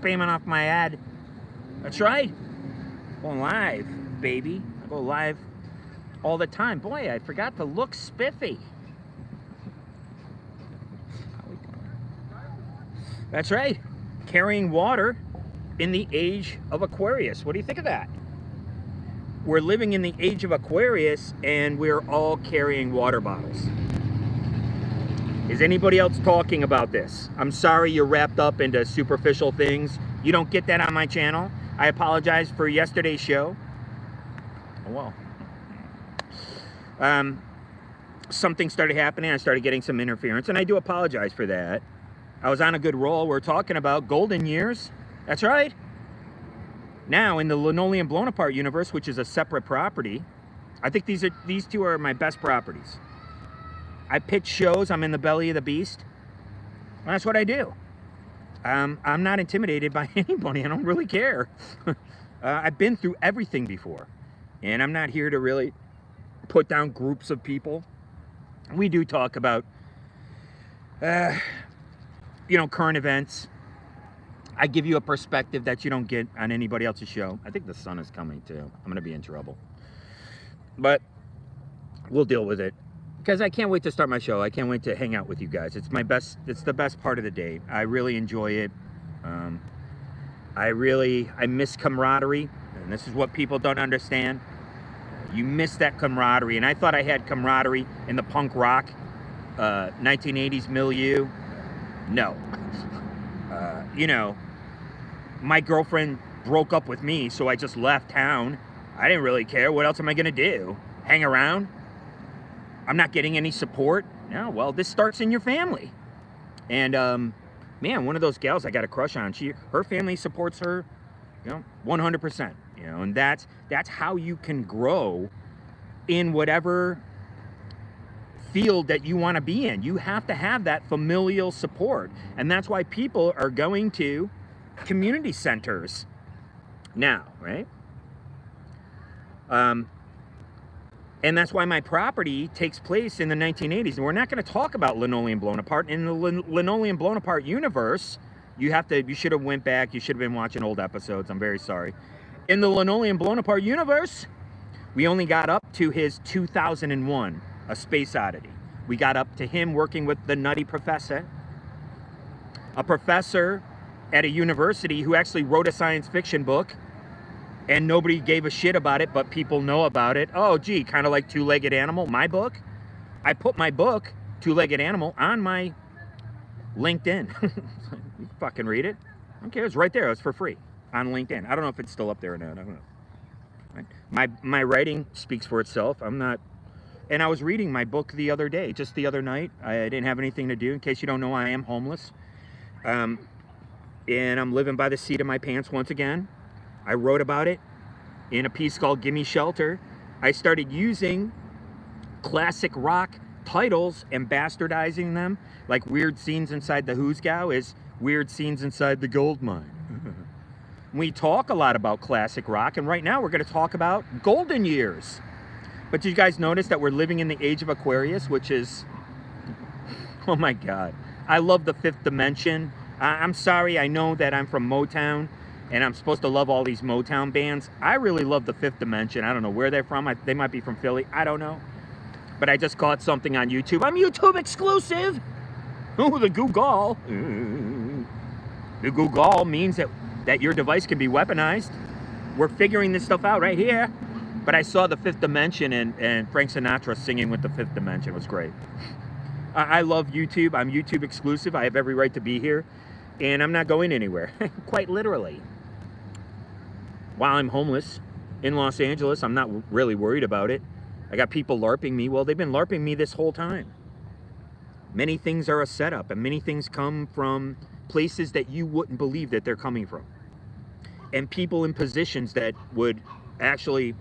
beaming off my head. That's right. Going live, baby. I go live all the time. Boy, I forgot to look spiffy. That's right. Carrying water in the age of Aquarius. What do you think of that? We're living in the age of Aquarius and we're all carrying water bottles. Is anybody else talking about this? I'm sorry you're wrapped up into superficial things. You don't get that on my channel. I apologize for yesterday's show. Oh well. Something started happening. I started getting some interference, and I do apologize for that. I was on a good roll. We're talking about golden years. That's right. Now, in the Linoleum Blown Apart universe, which is a separate property, I think these two are my best properties. I pitch shows. I'm in the belly of the beast. That's what I do. I'm not intimidated by anybody. I don't really care. I've been through everything before. And I'm not here to really put down groups of people. We do talk about, you know, current events. I give you a perspective that you don't get on anybody else's show. I think the sun is coming too. I'm going to be in trouble. But we'll deal with it. Because I can't wait to start my show. I can't wait to hang out with you guys. It's the best part of the day. I really enjoy it. I miss camaraderie. And this is what people don't understand. You miss that camaraderie. And I thought I had camaraderie in the punk rock 1980s milieu. No. You know, my girlfriend broke up with me, so I just left town. I didn't really care. What else am I going to do? Hang around? I'm not getting any support. No, well, this starts in your family. And, man, one of those gals I got a crush on, her family supports her, you know, 100%. You know, and that's how you can grow in whatever field that you want to be in. You have to have that familial support. And that's why people are going to community centers now, right? And that's why my property takes place in the 1980s. And we're not going to talk about Linoleum Blown Apart. In the Linoleum Blown Apart universe, you should have went back. You should have been watching old episodes. I'm very sorry. In the Linoleum Blown Apart universe, we only got up to his 2001, A Space Oddity. We got up to him working with the Nutty Professor, a professor at a university who actually wrote a science fiction book, and nobody gave a shit about it, but people know about it. Oh, gee, kind of like Two-Legged Animal, my book. I put my book, Two-Legged Animal, on my LinkedIn. You can fucking read it. I don't care, it's right there, it's for free on LinkedIn. I don't know if it's still up there or not, I don't know. My writing speaks for itself. I'm not, and I was reading my book the other day, just the other night. I didn't have anything to do. In case you don't know, I am homeless. And I'm living by the seat of my pants once again. I wrote about it in a piece called Gimme Shelter. I started using classic rock titles and bastardizing them, like Weird Scenes Inside the Hoosgow is Weird Scenes Inside the Gold Mine. We talk a lot about classic rock, and right now we're going to talk about golden years. But did you guys notice that we're living in the age of Aquarius, which is, oh my God. I love the fifth dimension. I'm sorry, I know that I'm from Motown, and I'm supposed to love all these Motown bands. I really love the fifth dimension. I don't know where they're from. They might be from Philly. I don't know. But I just caught something on YouTube. I'm YouTube exclusive. Oh, the Google. The Google means that your device can be weaponized. We're figuring this stuff out right here. But I saw the fifth dimension, and Frank Sinatra singing with the fifth dimension. It was great. I love YouTube. I'm YouTube exclusive. I have every right to be here. And I'm not going anywhere. Quite literally. While I'm homeless in Los Angeles, I'm not really worried about it. I got people LARPing me. Well, they've been LARPing me this whole time. Many things are a setup, and many things come from places that you wouldn't believe that they're coming from. And people in positions that would actually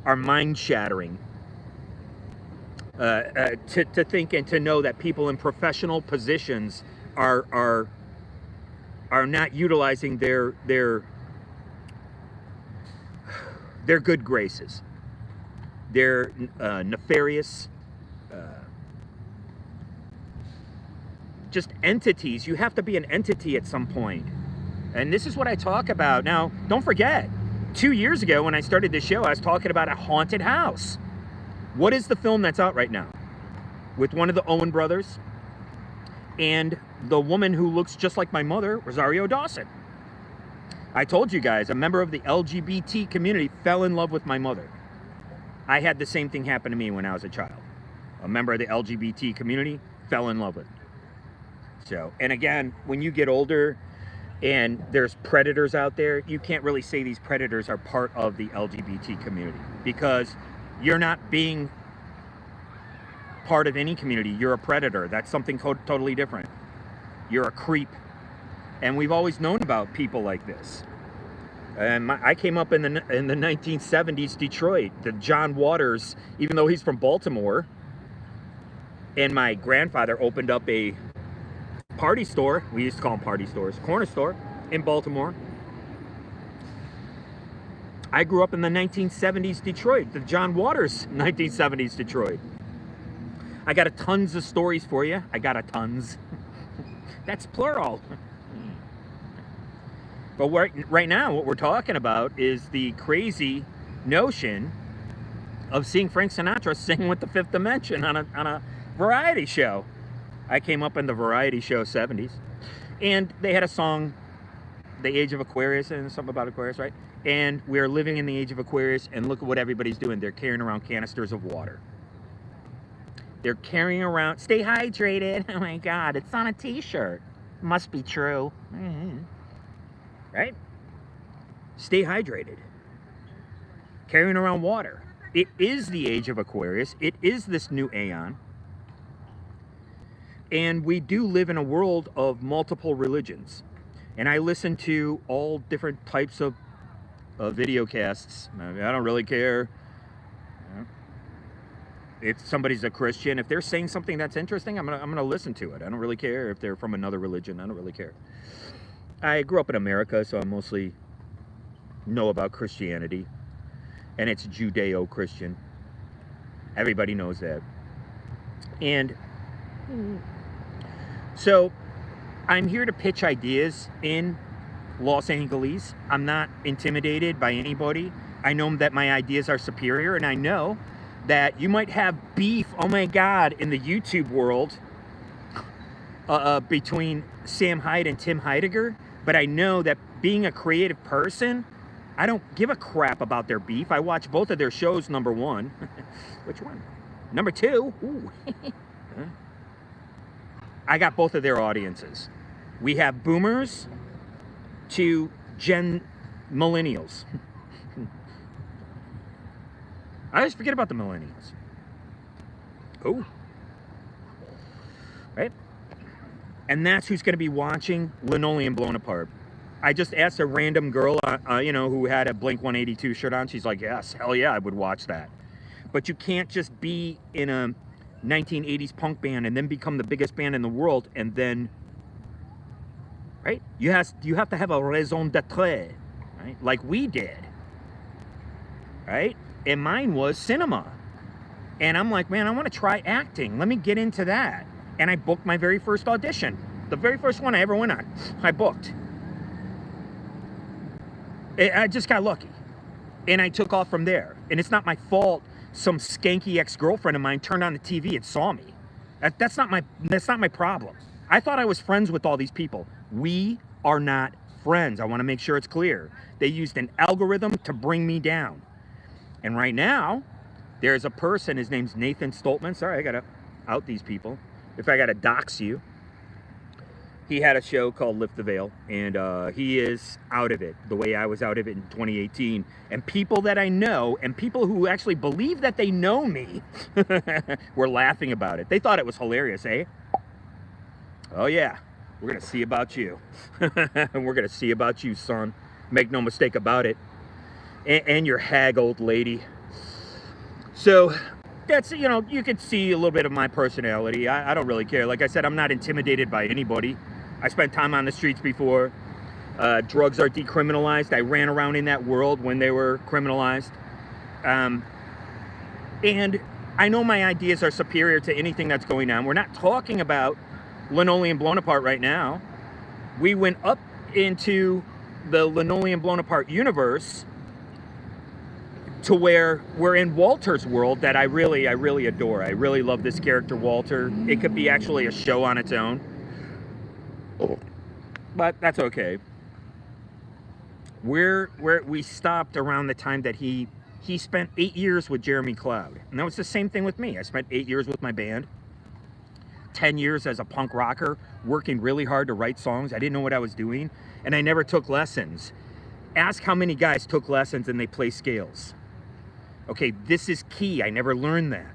are mind-shattering. To think and to know that people in professional positions are not utilizing their good graces. They're nefarious, just entities. You have to be an entity at some point. And this is what I talk about. Now, don't forget, 2 years ago when I started this show, I was talking about a haunted house. What is the film that's out right now? With one of the Owen brothers and the woman who looks just like my mother, Rosario Dawson. I told you guys, a member of the LGBT community fell in love with my mother. I had the same thing happen to me when I was a child. A member of the LGBT community fell in love with me. So, and again, when you get older and there's predators out there, you can't really say these predators are part of the LGBT community because you're not being part of any community. You're a predator. That's something totally different. You're a creep. And we've always known about people like this. And I came up in the 1970s Detroit. The John Waters, even though he's from Baltimore, and my grandfather opened up a party store. We used to call them party stores. Corner store in Baltimore. I grew up in the 1970s Detroit. The John Waters 1970s Detroit. I got tons of stories for you. I got tons. That's plural. But right now, what we're talking about is the crazy notion of seeing Frank Sinatra sing with the Fifth Dimension on a variety show. I came up in the variety show 70s. And they had a song, The Age of Aquarius, and something about Aquarius, right? And we're living in the age of Aquarius, and look at what everybody's doing. They're carrying around canisters of water. They're carrying around, stay hydrated. Oh my God, it's on a t-shirt. Must be true. Right? Stay hydrated. Carrying around water. It is the age of Aquarius. It is this new aeon. And we do live in a world of multiple religions. And I listen to all different types of video casts. I don't really care if somebody's a Christian. If they're saying something that's interesting, I'm gonna listen to it. I don't really care if they're from another religion. I don't really care. I grew up in America, so I mostly know about Christianity, and it's Judeo-Christian. Everybody knows that. And so I'm here to pitch ideas in Los Angeles. I'm not intimidated by anybody. I know that my ideas are superior, and I know that you might have beef, oh my God, in the YouTube world between Sam Hyde and Tim Heidegger. But I know that being a creative person, I don't give a crap about their beef. I watch both of their shows, number one. Which one? Number two. Ooh. I got both of their audiences. We have boomers to Gen millennials. I always forget about the millennials. Oh. Right? And that's who's going to be watching Linoleum Blown Apart. I just asked a random girl, who had a Blink-182 shirt on. She's like, yes, hell yeah, I would watch that. But you can't just be in a 1980s punk band and then become the biggest band in the world and then, right? You have to have a raison d'être, right? Like we did, right? And mine was cinema. And I'm like, man, I want to try acting. Let me get into that. And I booked my very first audition. The very first one I ever went on, I booked. I just got lucky. And I took off from there. And it's not my fault some skanky ex-girlfriend of mine turned on the TV and saw me. That's not my problem. I thought I was friends with all these people. We are not friends. I want to make sure it's clear. They used an algorithm to bring me down. And right now, there's a person, his name's Nathan Stoltman. Sorry, I gotta out these people. If I gotta dox you. He had a show called Lift the Veil, and he is out of it the way I was out of it in 2018. And people that I know, and people who actually believe that they know me, were laughing about it. They thought it was hilarious, eh? Oh yeah, we're gonna see about you. We're gonna see about you, son. Make no mistake about it. And your hag old lady. So that's, you could see a little bit of my personality. I don't really care. Like I said, I'm not intimidated by anybody. I spent time on the streets before. Drugs are decriminalized. I ran around in that world when they were criminalized. And I know my ideas are superior to anything that's going on. We're not talking about Linoleum Blown Apart right now. We went up into the Linoleum Blown Apart universe to where we're in Walter's world that I really adore. I really love this character, Walter. It could be actually a show on its own, but that's okay. We stopped around the time that he spent 8 years with Jeremy Cloud, and that was the same thing with me. I spent 8 years with my band, 10 years as a punk rocker, working really hard to write songs. I didn't know what I was doing, and I never took lessons. Ask how many guys took lessons and they play scales. Okay, this is key. I never learned that.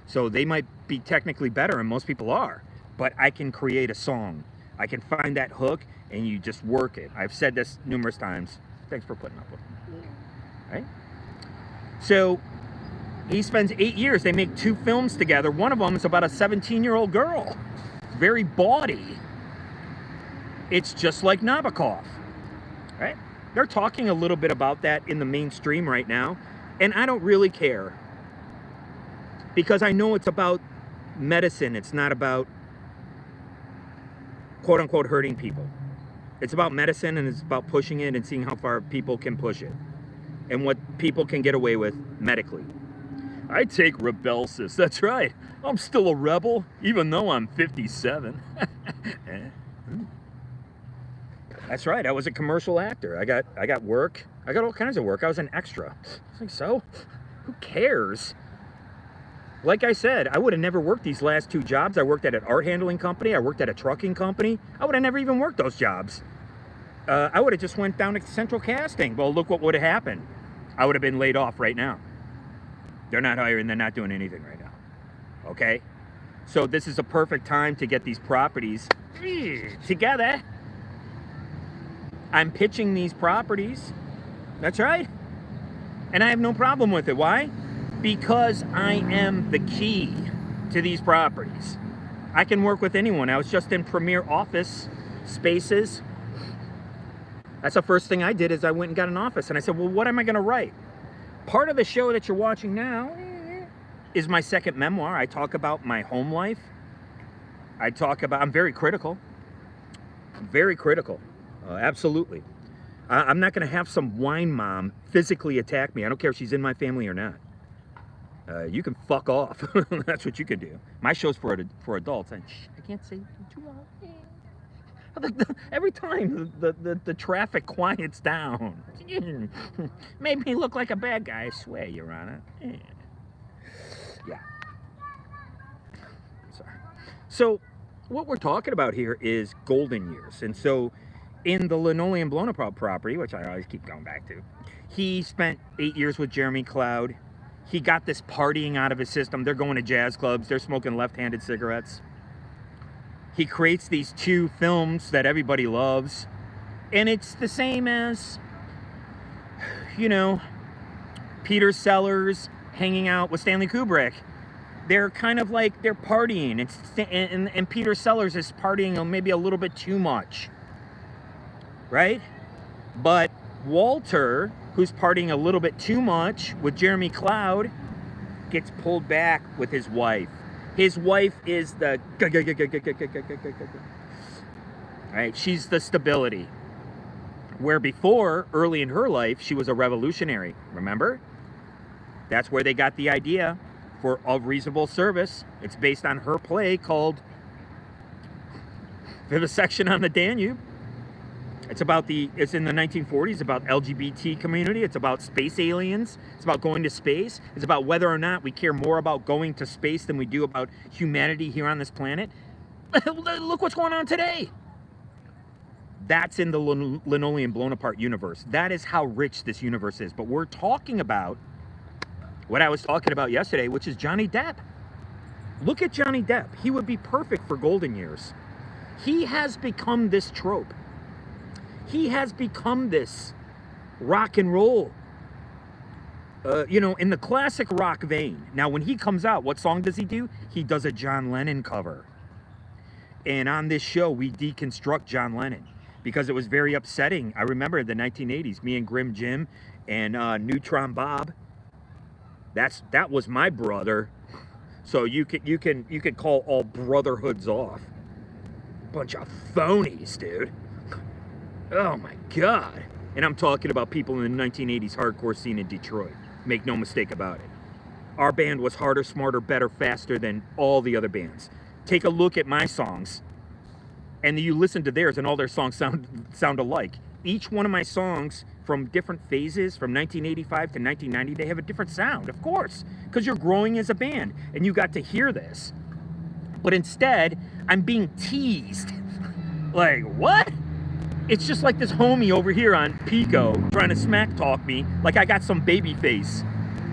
So they might be technically better, and most people are, but I can create a song. I can find that hook, and you just work it. I've said this numerous times. Thanks for putting up with me. Right? So he spends 8 years. They make 2 films together. One of them is about a 17-year-old girl. Very bawdy. It's just like Nabokov. Right? They're talking a little bit about that in the mainstream right now. And I don't really care. Because I know it's about medicine. It's not about, quote-unquote, hurting people. It's about medicine, and it's about pushing it and seeing how far people can push it. And what people can get away with medically. I take Rebelsis. That's right. I'm still a rebel, even though I'm 57. That's right. I was a commercial actor. I got work. I got all kinds of work. I was an extra. I think so. Who cares? Like I said, I would have never worked these last 2 jobs. I worked at an art handling company. I worked at a trucking company. I would have never even worked those jobs. I would have just went down to Central Casting. Well, look what would have happened. I would have been laid off right now. They're not hiring. They're not doing anything right now. Okay? So this is a perfect time to get these properties together. I'm pitching these properties. That's right. And I have no problem with it. Why? Because I am the key to these properties. I can work with anyone. I was just in Premier Office Spaces. That's the first thing I did is I went and got an office. And I said, well, what am I going to write? Part of the show that you're watching now is my second memoir. I talk about my home life. I'm very critical. Very critical. Absolutely. I'm not going to have some wine mom physically attack me. I don't care if she's in my family or not. You can fuck off. That's what you can do. My show's for adults. And I can't say too loud. Every time the traffic quiets down. Made me look like a bad guy, I swear, Your Honor. Yeah. Sorry. So what we're talking about here is golden years. And so in the Linoleum Blown Apart property, which I always keep going back to, he spent 8 years with Jeremy Cloud. He got this partying out of his system. They're going to jazz clubs. They're smoking left-handed cigarettes. He creates these 2 films that everybody loves. And it's the same as, you know, Peter Sellers hanging out with Stanley Kubrick. They're kind of like, they're partying. And Peter Sellers is partying maybe a little bit too much. Right? But Walter, who's partying a little bit too much with Jeremy Cloud, gets pulled back with his wife. His wife is the... Right? She's the stability. Where before, early in her life, she was a revolutionary. Remember? That's where they got the idea for Of Reasonable Service. It's based on her play called Vivisection on the Danube. It's in the 1940s, about LGBT community. It's about space aliens. It's about going to space. It's about whether or not we care more about going to space than we do about humanity here on this planet. Look what's going on today. That's in the Linoleum Blown Apart universe. That is how rich this universe is. But we're talking about what I was talking about yesterday, which is Johnny Depp. Look at Johnny Depp. He would be perfect for golden years. He has become this trope. He has become this rock and roll, you know, in the classic rock vein. Now, when he comes out, what song does he do? He does a John Lennon cover. And on this show, we deconstruct John Lennon because it was very upsetting. I remember the 1980s, me and Grim Jim and Neutron Bob. That was my brother. So you can call all brotherhoods off. Bunch of phonies, dude. Oh my God. And I'm talking about people in the 1980s hardcore scene in Detroit. Make no mistake about it. Our band was harder, smarter, better, faster than all the other bands. Take a look at my songs, and you listen to theirs, and all their songs sound alike. Each one of my songs from different phases, from 1985 to 1990, they have a different sound, of course, because you're growing as a band, and you got to hear this. But instead, I'm being teased. Like, what? It's just like this homie over here on Pico trying to smack talk me like I got some baby face.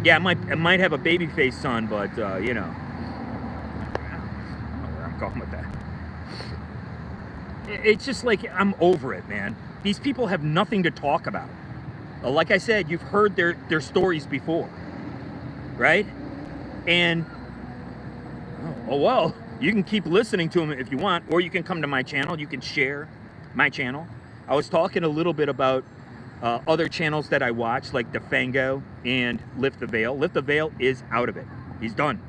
Yeah, I might have a baby face son, but, you know. I don't know where I'm going with that. It's just like, I'm over it, man. These people have nothing to talk about. Like I said, you've heard their stories before, right? And, oh well, you can keep listening to them if you want, or you can come to my channel. You can share my channel. I was talking a little bit about other channels that I watch, like DeFango and Lift the Veil. Lift the Veil is out of it. He's done.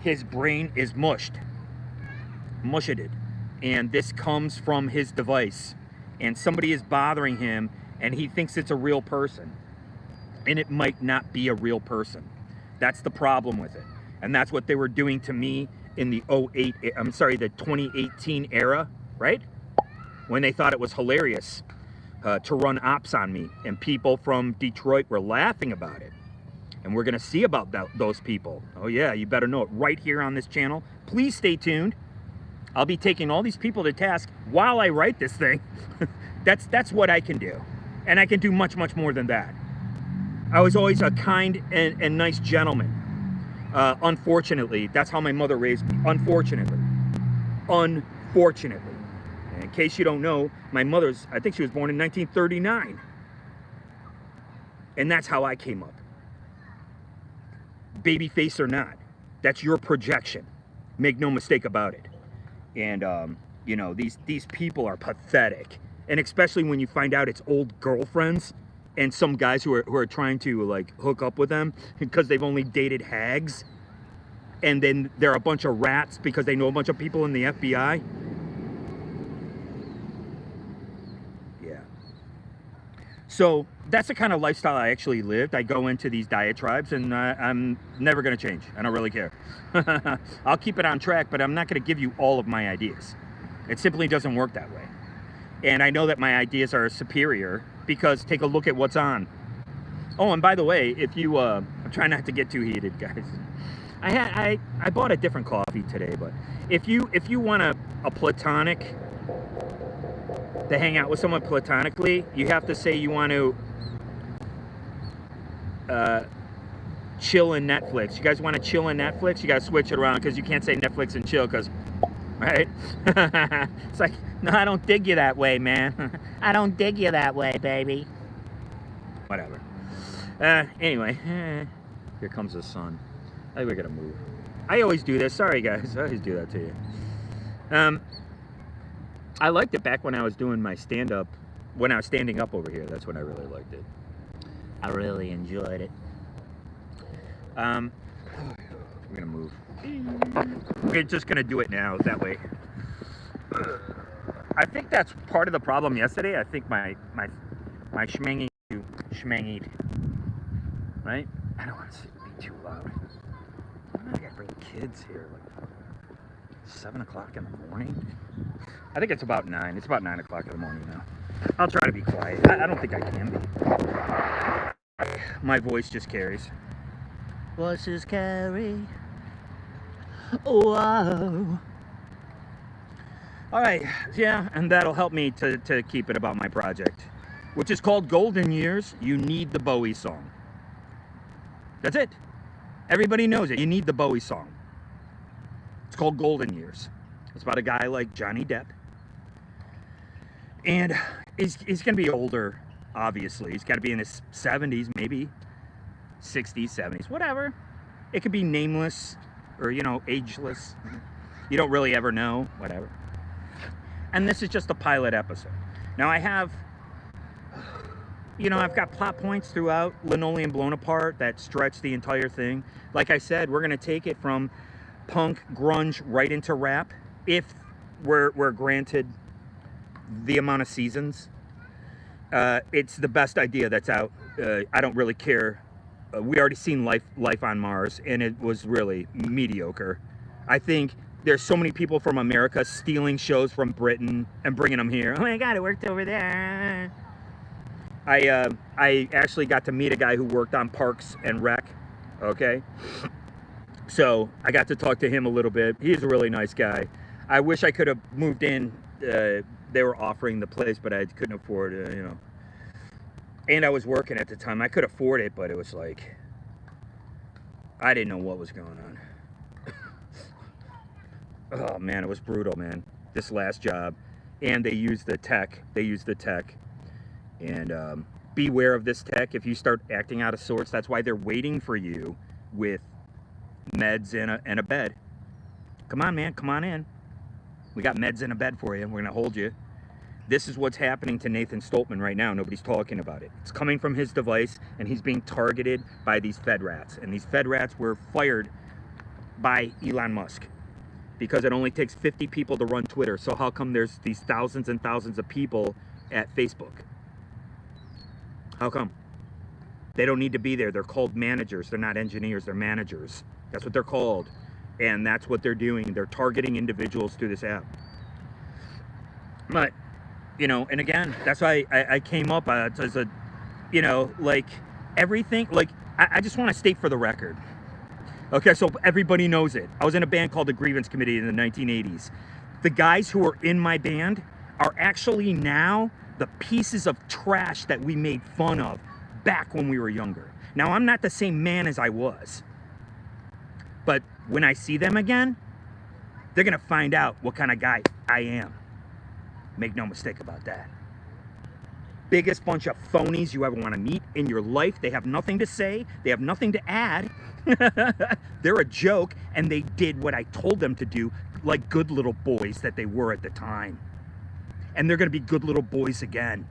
His brain is mushed. Mushed. And this comes from his device. And somebody is bothering him, and he thinks it's a real person. And it might not be a real person. That's the problem with it. And that's what they were doing to me in the 2018 era, right? When they thought it was hilarious to run ops on me, and people from Detroit were laughing about it. And we're gonna see about those people. Oh yeah, you better know it right here on this channel. Please stay tuned. I'll be taking all these people to task while I write this thing. That's what I can do. And I can do much, much more than that. I was always a kind and nice gentleman. Unfortunately, that's how my mother raised me. Unfortunately. Unfortunately. And in case you don't know, my mother's, I think she was born in 1939. And that's how I came up. Babyface or not, that's your projection. Make no mistake about it. And, you know, these people are pathetic. And especially when you find out it's old girlfriends and some guys who are trying to, like, hook up with them because they've only dated hags. And then they're a bunch of rats because they know a bunch of people in the FBI. Yeah. So that's the kind of lifestyle I actually lived. I go into these diatribes, and I'm never going to change. I don't really care. I'll keep it on track, but I'm not going to give you all of my ideas. It simply doesn't work that way. And I know that my ideas are superior because take a look at what's on. Oh, and by the way, if you, I'm trying not to get too heated, guys. I bought a different coffee today, but if you want a platonic, to hang out with someone platonically, you have to say you want to chill in Netflix. You guys want to chill in Netflix? You got to switch it around because you can't say Netflix and chill because, right? It's like, no, I don't dig you that way, man. I don't dig you that way, baby. Whatever. Anyway, here comes the sun. I think we're going to move. I always do this. Sorry, guys. I always do that to you. I liked it back when I was doing my stand-up, when I was standing up over here. That's when I really liked it. I really enjoyed it. We're gonna move. We're just gonna do it now, that way. I think that's part of the problem yesterday. I think my schmangied, right? I don't want to be too loud. I gotta bring kids here, like 7 o'clock in the morning. I think it's about 9. It's about 9 o'clock in the morning now. I'll try to be quiet. I don't think I can be. My voice just carries. Voices carry. Whoa. All right, yeah, and that'll help me to keep it about my project, which is called Golden Years. You need the Bowie song. That's it. Everybody knows it. You need the Bowie song. It's called Golden Years. It's about a guy like Johnny Depp. And he's going to be older, obviously. He's got to be in his 70s, maybe 60s, 70s, whatever. It could be nameless or, you know, ageless. You don't really ever know, whatever. And this is just a pilot episode. Now I have, you know, I've got plot points throughout Linoleum Blown Apart that stretch the entire thing. Like I said, we're going to take it from punk, grunge, right into rap, if we're granted the amount of seasons. It's the best idea that's out. I don't really care. We already seen Life on Mars, and it was really mediocre. I think there's so many people from America stealing shows from Britain and bringing them here. Oh my God, it worked over there. I actually got to meet a guy who worked on Parks and Rec. Okay, so I got to talk to him a little bit. He's a really nice guy. I wish I could have moved in. They were offering the place, but I couldn't afford it, you know. And I was working at the time. I could afford it, but it was like, I didn't know what was going on. Oh man, it was brutal, man. This last job. And they used the tech. And beware of this tech. If you start acting out of sorts, that's why they're waiting for you with meds and a bed. Come on, man, come on in. We got meds and a bed for you. We're gonna hold you. This is what's happening to Nathan Stoltman right now. Nobody's talking about it. It's coming from his device, and he's being targeted by these Fed rats. And these Fed rats were fired by Elon Musk because it only takes 50 people to run Twitter. So how come there's these thousands and thousands of people at Facebook? How come? They don't need to be there. They're called managers. They're not engineers. They're managers. That's what they're called. And that's what they're doing. They're targeting individuals through this app. But, you know, and again, that's why I came up as a, you know, like everything, like I just want to state for the record. Okay, so everybody knows it. I was in a band called the Grievance Committee in the 1980s. The guys who are in my band are actually now the pieces of trash that we made fun of back when we were younger. Now, I'm not the same man as I was. But when I see them again, they're going to find out what kind of guy I am. Make no mistake about that. Biggest bunch of phonies you ever want to meet in your life. They have nothing to say. They have nothing to add. They're a joke, and they did what I told them to do, like good little boys that they were at the time. And they're going to be good little boys again.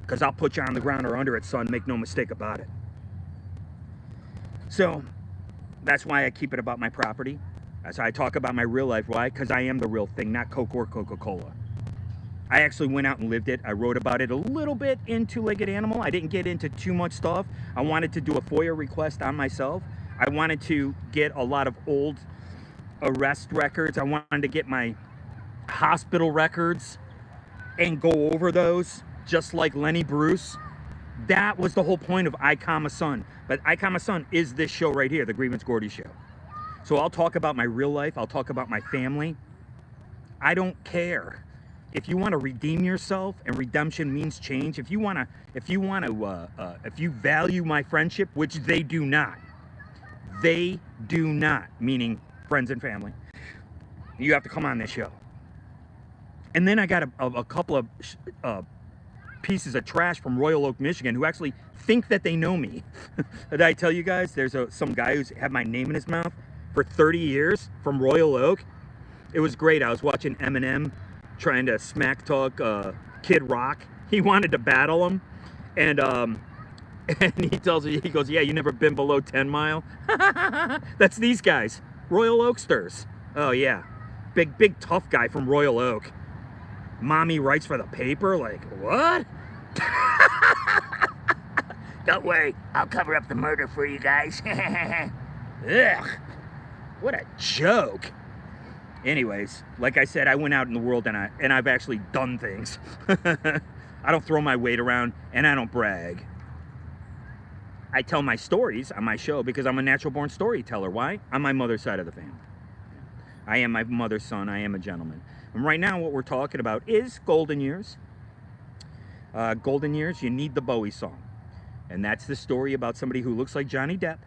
Because I'll put you on the ground or under it, son. Make no mistake about it. So, that's why I keep it about my property. That's how I talk about my real life. Why? Because I am the real thing, not Coke or Coca-Cola. I actually went out and lived it. I wrote about it a little bit in Two-Legged Animal. I didn't get into too much stuff. I wanted to do a FOIA request on myself. I wanted to get a lot of old arrest records. I wanted to get my hospital records and go over those, just like Lenny Bruce. That was the whole point of I, Son. But I, Son is this show right here, the Grievance Gordy Show. So I'll talk about my real life. I'll talk about my family. I don't care. If you want to redeem yourself, and redemption means change. If you value my friendship, which they do not, meaning friends and family, you have to come on this show. And then I got a couple of pieces of trash from Royal Oak, Michigan, who actually think that they know me. Did I tell you guys? There's some guy who's had my name in his mouth for 30 years from Royal Oak. It was great. I was watching Eminem trying to smack talk Kid Rock. He wanted to battle him, and he tells me, he goes, "Yeah, you never been below 10 Mile." That's these guys, Royal Oaksters. Oh yeah, big tough guy from Royal Oak. Mommy writes for the paper. Like what? Don't worry, I'll cover up the murder for you guys. Ugh, what a joke. Anyways, like I said, I went out in the world and I've actually done things. I don't throw my weight around and I don't brag. I tell my stories on my show because I'm a natural born storyteller. Why? On my mother's side of the family. I am my mother's son. I am a gentleman. And right now what we're talking about is Golden Years. Golden Years, you need the Bowie song. And that's the story about somebody who looks like Johnny Depp.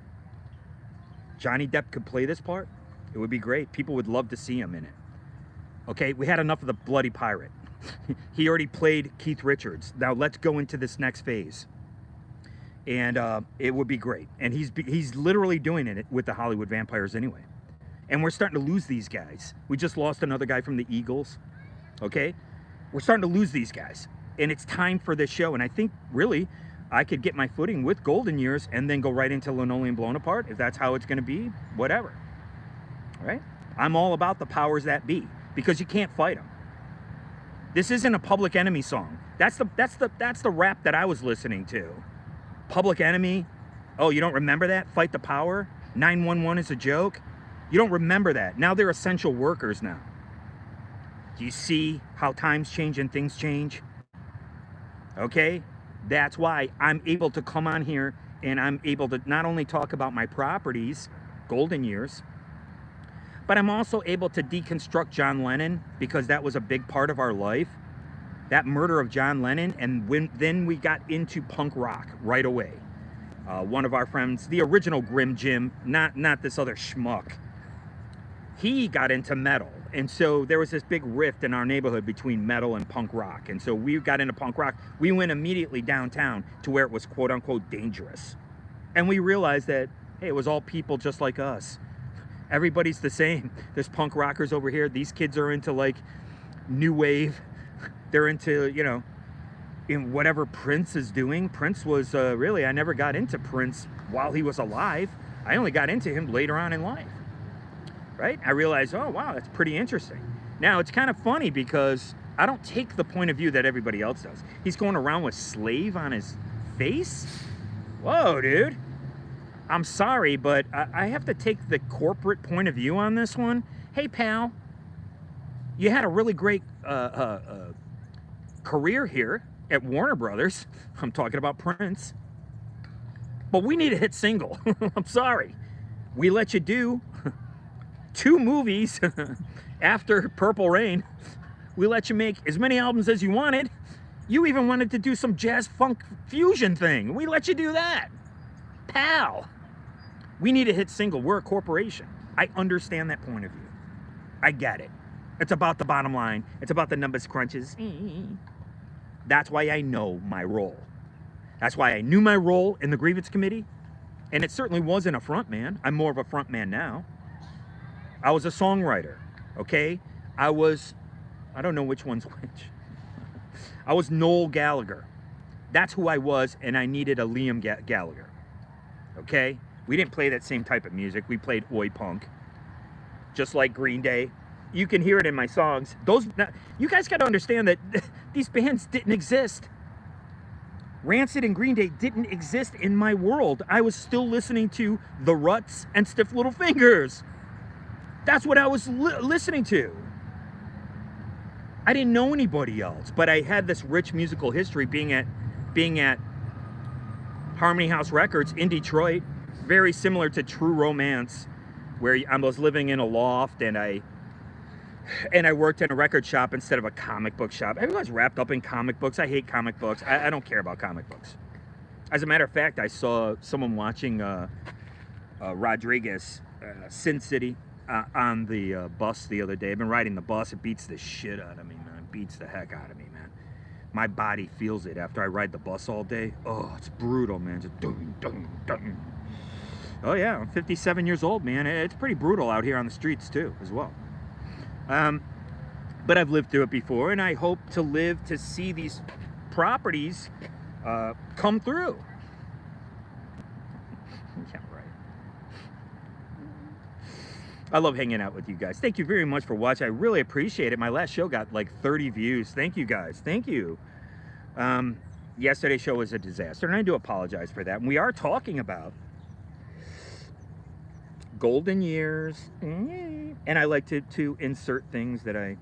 Johnny Depp could play this part. It would be great. People would love to see him in it. Okay, we had enough of the bloody pirate. He already played Keith Richards. Now let's go into this next phase. And it would be great. And he's literally doing it with the Hollywood vampires anyway. And we're starting to lose these guys. We just lost another guy from the Eagles. Okay? We're starting to lose these guys. And it's time for this show. And I think, really, I could get my footing with Golden Years and then go right into Linoleum Blown Apart. If that's how it's going to be, whatever. All right? I'm all about the powers that be. because you can't fight them. This isn't a Public Enemy song. That's the rap that I was listening to. Public Enemy. Oh, you don't remember that? Fight the Power. 911 is a joke. You don't remember that. Now they're essential workers now. Do you see how times change and things change? Okay? That's why I'm able to come on here and I'm able to not only talk about my properties, golden years, but I'm also able to deconstruct John Lennon, because that was a big part of our life. That murder of John Lennon, and then we got into punk rock right away. One of our friends, the original Grim Jim, not this other schmuck, he got into metal. And so there was this big rift in our neighborhood between metal and punk rock. And so we got into punk rock. We went immediately downtown to where it was quote unquote dangerous. And we realized that, hey, it was all people just like us. Everybody's the same. There's punk rockers over here. These kids are into like new wave. They're into, you know, in whatever Prince is doing. Prince was really, I never got into Prince while he was alive. I only got into him later on in life. Right? I realized, oh, wow, that's pretty interesting. Now, it's kind of funny because I don't take the point of view that everybody else does. He's going around with slave on his face? Whoa, dude. I'm sorry, but I have to take the corporate point of view on this one. Hey, pal, you had a really great career here at Warner Brothers. I'm talking about Prince. But we need a hit single. I'm sorry. We let you do 2 movies after Purple Rain. We let you make as many albums as you wanted. You even wanted to do some jazz funk fusion thing. We let you do that. Pal, we need a hit single. We're a corporation. I understand that point of view. I get it. It's about the bottom line. It's about the numbers crunches. That's why I know my role. That's why I knew my role in the grievance committee. And it certainly wasn't a front man. I'm more of a front man now. I was a songwriter, okay? I don't know which one's which. I was Noel Gallagher. That's who I was, and I needed a Liam Gallagher, okay? We didn't play that same type of music. We played oi punk, just like Green Day. You can hear it in my songs. You guys got to understand that these bands didn't exist. Rancid and Green Day didn't exist in my world. I was still listening to The Ruts and Stiff Little Fingers. That's what I was listening to. I didn't know anybody else, but I had this rich musical history being at Harmony House Records in Detroit, very similar to True Romance, where I was living in a loft and I worked in a record shop instead of a comic book shop. Everyone's wrapped up in comic books. I hate comic books. I don't care about comic books. As a matter of fact, I saw someone watching Rodriguez, Sin City, on the bus the other day. I've been riding the bus. It beats the shit out of me, man. It beats the heck out of me, man. My body feels it after I ride the bus all day. Oh, it's brutal, man. Just dun, dun, dun. Oh, yeah. I'm 57 years old, man. It's pretty brutal out here on the streets, too, as well. But I've lived through it before, and I hope to live to see these properties come through. Yeah, right. I love hanging out with you guys. Thank you very much for watching. I really appreciate it. My last show got like 30 views. Thank you, guys. Thank you. Yesterday's show was a disaster, and I do apologize for that. And we are talking about golden years, and I like to insert things that I,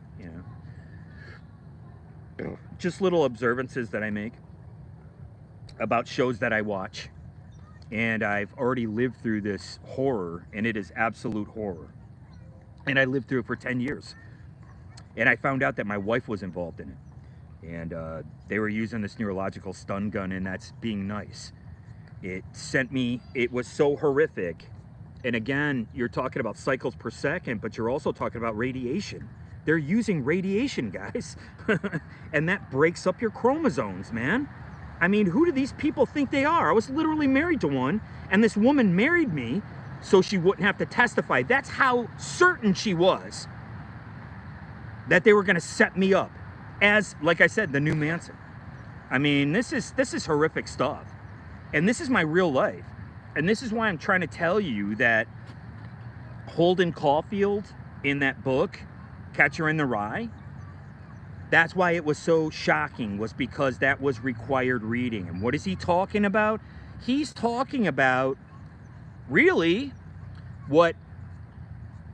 just little observances that I make about shows that I watch. And I've already lived through this horror, and it is absolute horror. And I lived through it for 10 years. And I found out that my wife was involved in it. And they were using this neurological stun gun, and that's being nice. It was so horrific. And again, you're talking about cycles per second, but you're also talking about radiation. They're using radiation, guys. And that breaks up your chromosomes, man. I mean, who do these people think they are? I was literally married to one, and this woman married me so she wouldn't have to testify. That's how certain she was that they were going to set me up as, like I said, the new Manson. I mean, this is horrific stuff. And this is my real life. And this is why I'm trying to tell you that Holden Caulfield in that book Catcher in the Rye. That's why it was so shocking, was because that was required reading. And what is he talking about? He's talking about really what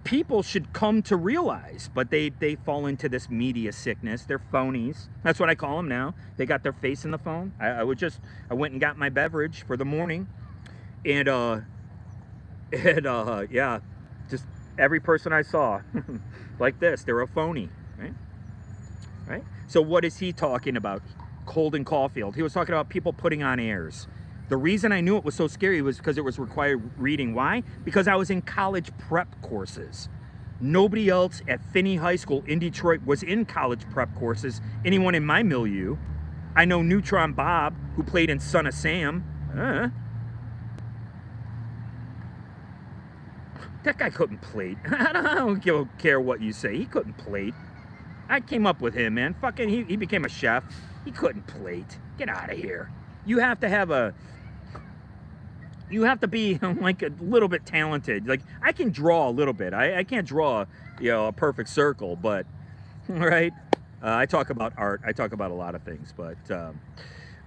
people should come to realize, but they fall into this media sickness. They're phonies. That's what I call them now. They got their face in the phone. I went and got my beverage for the morning, and yeah, just every person I saw like this, they're a phony, right? Right? So what is he talking about? Holden Caulfield. He was talking about people putting on airs. The reason I knew it was so scary was because it was required reading. Why? Because I was in college prep courses. Nobody else at Finney High School in Detroit was in college prep courses. Anyone in my milieu. I know Neutron Bob, who played in Son of Sam. That guy couldn't plate. I don't care what you say. He couldn't plate. I came up with him, man. Fucking, he became a chef. He couldn't plate. Get out of here. You have to have a... You have to be like a little bit talented. Like, I can draw a little bit. I can't draw, you know, a perfect circle, but, right? I talk about art. I talk about a lot of things, but,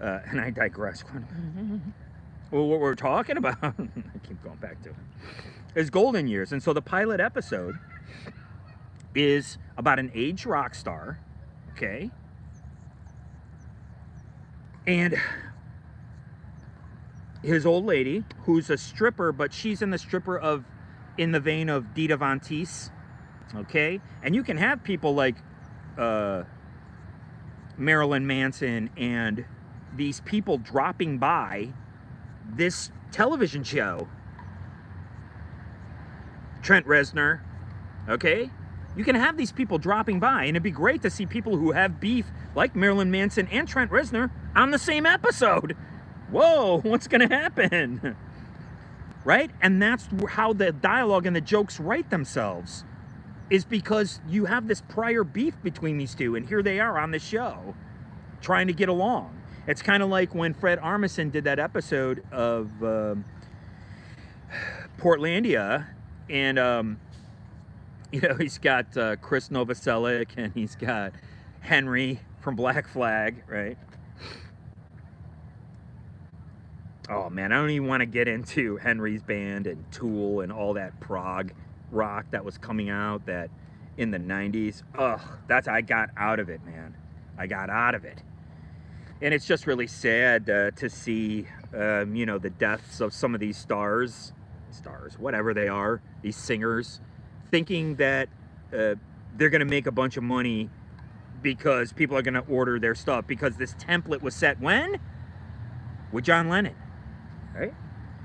and I digress. Well, what we're talking about, I keep going back to it, is golden years. And so the pilot episode is about an aged rock star, okay? And his old lady, who's a stripper, but she's in the vein of Dita Von Teese, okay? And you can have people like Marilyn Manson and these people dropping by this television show. Trent Reznor, okay? You can have these people dropping by, and it'd be great to see people who have beef like Marilyn Manson and Trent Reznor on the same episode. Whoa, what's gonna happen? Right? And that's how the dialogue and the jokes write themselves, is because you have this prior beef between these two, and here they are on the show trying to get along. It's kind of like when Fred Armisen did that episode of Portlandia, and you know, he's got Chris Novoselic, and he's got Henry from Black Flag, right? Oh man, I don't even want to get into Henry's band and Tool and all that prog rock that was coming out that in the 90s. Ugh, I got out of it, man. I got out of it. And it's just really sad to see, you know, the deaths of some of these stars, whatever they are, these singers, thinking that they're going to make a bunch of money because people are going to order their stuff, because this template was set when? With John Lennon, right?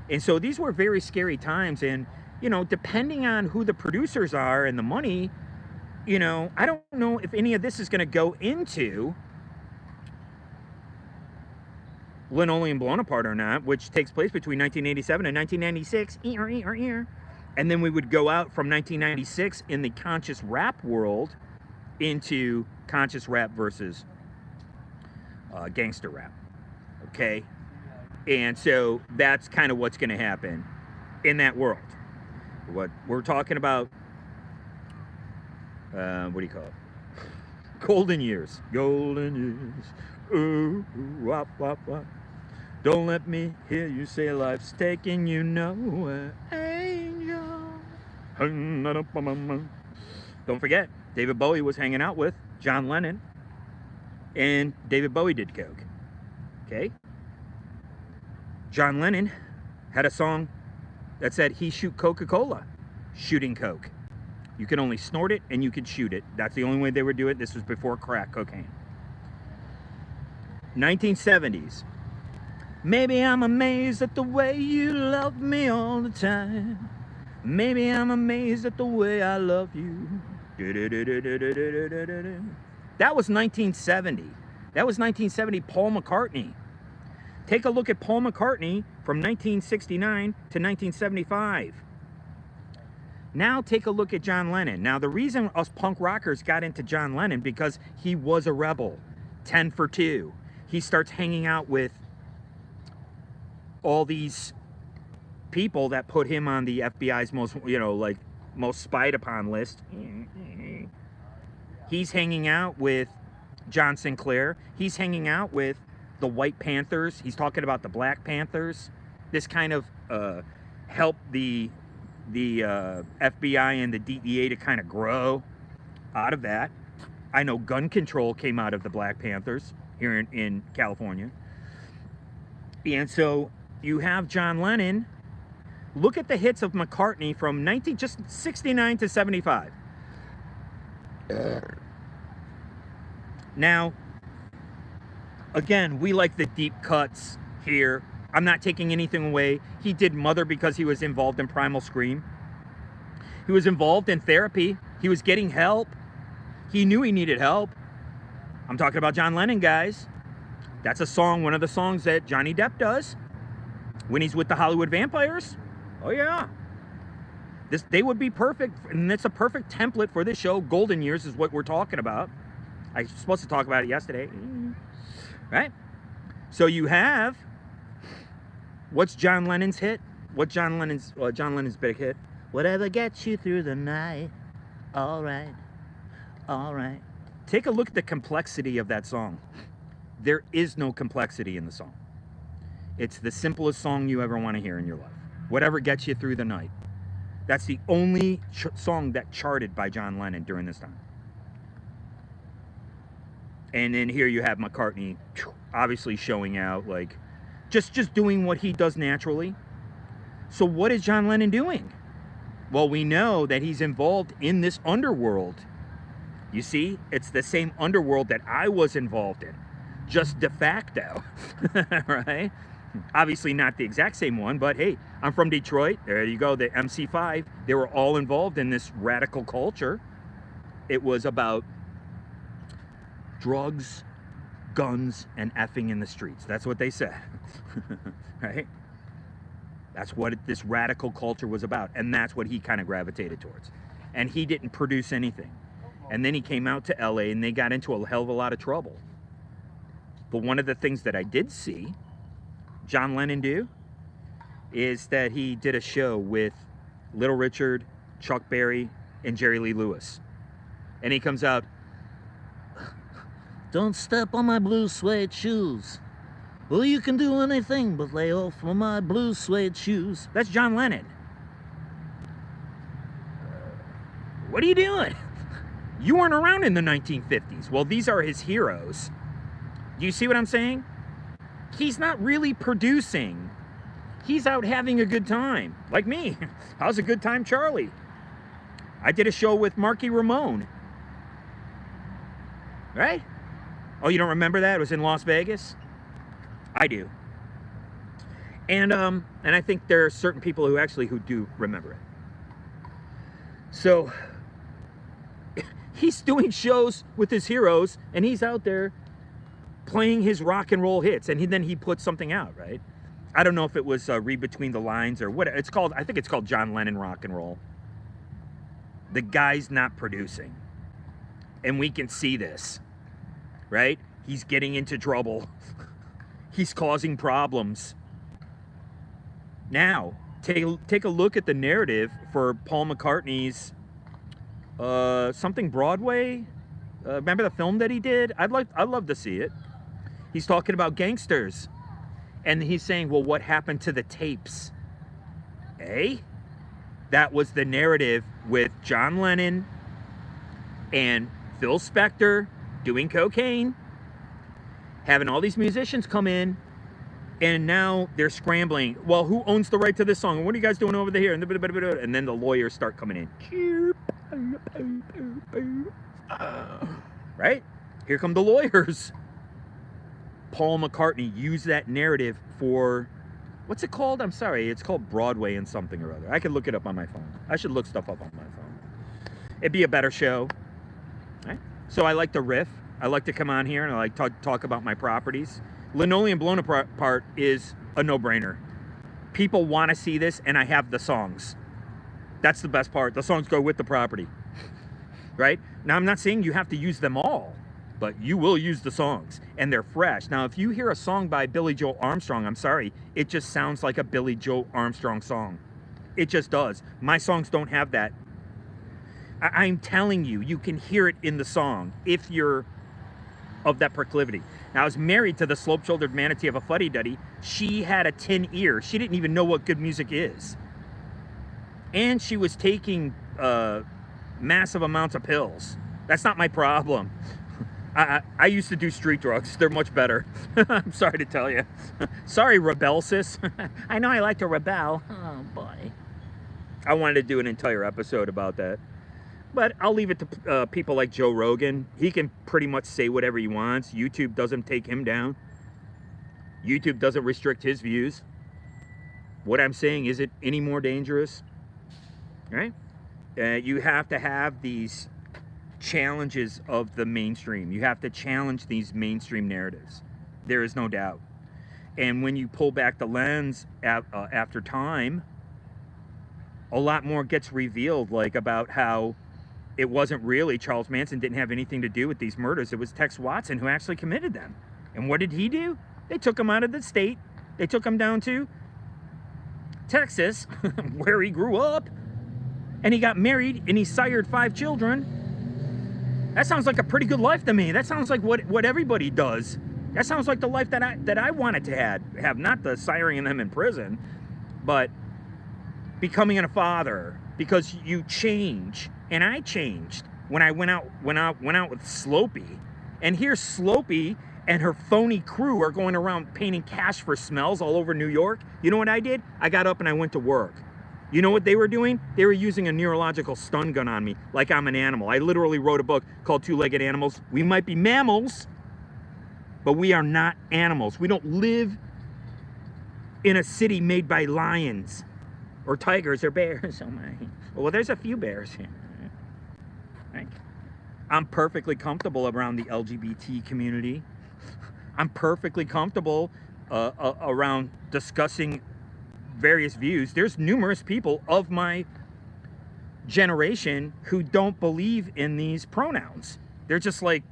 And so these were very scary times, and, you know, depending on who the producers are and the money, you know, I don't know if any of this is going to go into Linoleum Blown Apart or not, which takes place between 1987 and 1996. And then we would go out from 1996 in the conscious rap world into conscious rap versus gangster rap, okay? And so that's kind of what's going to happen in that world. What we're talking about, what do you call it? Golden years. Golden years. Ooh, wop, wop, wop. Don't let me hear you say life's taking you nowhere, angel. Don't forget, David Bowie was hanging out with John Lennon, and David Bowie did coke, okay? John Lennon had a song that said he shoot Coca-Cola, shooting coke. You could only snort it and you could shoot it. That's the only way they would do it. This was before crack cocaine. 1970s. Maybe I'm amazed at the way you love me all the time. Maybe I'm amazed at the way I love you. That was 1970. That was 1970 Paul McCartney. Take a look at Paul McCartney from 1969 to 1975. Now take a look at John Lennon. Now the reason us punk rockers got into John Lennon, because he was a rebel. 10 for 2. He starts hanging out with all these people that put him on the FBI's most, you know, like most spied upon list. He's hanging out with John Sinclair. He's hanging out with the White Panthers. He's talking about the Black Panthers. This kind of helped the FBI and the DEA to kind of grow out of that. I know gun control came out of the Black Panthers here in California. And so you have John Lennon. Look at the hits of McCartney from 69 to 75. Now, again, we like the deep cuts here. I'm not taking anything away. He did Mother because he was involved in Primal Scream. He was involved in therapy. He was getting help. He knew he needed help. I'm talking about John Lennon, guys. That's a song, one of the songs that Johnny Depp does when he's with the Hollywood Vampires. Oh, yeah. They would be perfect, and it's a perfect template for this show. Golden Years is what we're talking about. I was supposed to talk about it yesterday. Right? So you have, what's John Lennon's hit? What's John Lennon's big hit? Whatever gets you through the night. All right. All right. Take a look at the complexity of that song. There is no complexity in the song. It's the simplest song you ever want to hear in your life. Whatever gets you through the night. That's the only song that charted by John Lennon during this time. And then here you have McCartney obviously showing out, like, just doing what he does naturally. So what is John Lennon doing? Well, we know that he's involved in this underworld. You see, it's the same underworld that I was involved in, just de facto, right? Obviously not the exact same one, but hey, I'm from Detroit. There you go, the MC5. They were all involved in this radical culture. It was about drugs, guns, and effing in the streets. That's what they said, right? That's what this radical culture was about, and that's what he kind of gravitated towards. And he didn't produce anything. And then he came out to LA, and they got into a hell of a lot of trouble. But one of the things that I did see John Lennon do is that he did a show with Little Richard, Chuck Berry, and Jerry Lee Lewis. And he comes out, "Don't step on my blue suede shoes. Well, you can do anything but lay off of my blue suede shoes." That's John Lennon. What are you doing? You weren't around in the 1950s. Well, these are his heroes. Do you see what I'm saying? He's not really producing. He's out having a good time. Like me. How's a good time, Charlie? I did a show with Marky Ramone. Right? Oh, you don't remember that? It was in Las Vegas? I do. And I think there are certain people who do remember it. So he's doing shows with his heroes, and he's out there playing his rock and roll hits, and then he put something out, right? I don't know if it was Read Between the Lines or what it's called. I think it's called John Lennon Rock and Roll. The guy's not producing, and we can see this, right? He's getting into trouble. He's causing problems. Now, take a look at the narrative for Paul McCartney's something Broadway. Remember the film that he did? I'd love to see it. He's talking about gangsters, and he's saying, "Well, what happened to the tapes?" Eh? That was the narrative with John Lennon and Phil Spector doing cocaine, having all these musicians come in, and now they're scrambling. Well, who owns the right to this song? What are you guys doing over there? And then the lawyers start coming in. Right? Here come the lawyers. Paul McCartney used that narrative for, what's it called? I'm sorry, it's called Broadway and something or other. I can look it up on my phone. I should look stuff up on my phone. It'd be a better show. Right? So I like to riff. I like to come on here and I like to talk about my properties. Linoleum Blown Apart is a no-brainer. People want to see this, and I have the songs. That's the best part. The songs go with the property. Right? Now, I'm not saying you have to use them all, but you will use the songs, and they're fresh. Now, if you hear a song by Billy Joe Armstrong, I'm sorry, it just sounds like a Billy Joe Armstrong song. It just does. My songs don't have that. I'm telling you, you can hear it in the song if you're of that proclivity. Now, I was married to the slope-shouldered manatee of a fuddy-duddy. She had a tin ear. She didn't even know what good music is. And she was taking massive amounts of pills. That's not my problem. I used to do street drugs. They're much better. I'm sorry to tell you. Sorry, rebel sis. I know I like to rebel. Oh, boy. I wanted to do an entire episode about that. But I'll leave it to people like Joe Rogan. He can pretty much say whatever he wants. YouTube doesn't take him down. YouTube doesn't restrict his views. What I'm saying, is it any more dangerous? Right? You have to have these challenges of the mainstream. You have to challenge these mainstream narratives. There is no doubt. And when you pull back the lens after time, a lot more gets revealed, like about how it wasn't really, Charles Manson didn't have anything to do with these murders. It was Tex Watson who actually committed them. And what did he do? They took him out of the state. They took him down to Texas, where he grew up. And he got married and he sired 5 children. That sounds like a pretty good life to me. That sounds like what everybody does. That sounds like the life that I wanted to have. Not the siring them in prison, but becoming a father, because you change. And I changed when I went out with Slopey. And here's Slopey and her phony crew are going around painting cash for smells all over New York. You know what I did? I got up and I went to work. You know what they were doing? They were using a neurological stun gun on me, like I'm an animal. I literally wrote a book called Two-Legged Animals. We might be mammals, but we are not animals. We don't live in a city made by lions or tigers or bears. Oh my. Well, there's a few bears here. Right? I'm perfectly comfortable around the LGBT community. I'm perfectly comfortable around discussing various views. There's numerous people of my generation who don't believe in these pronouns. They're just like,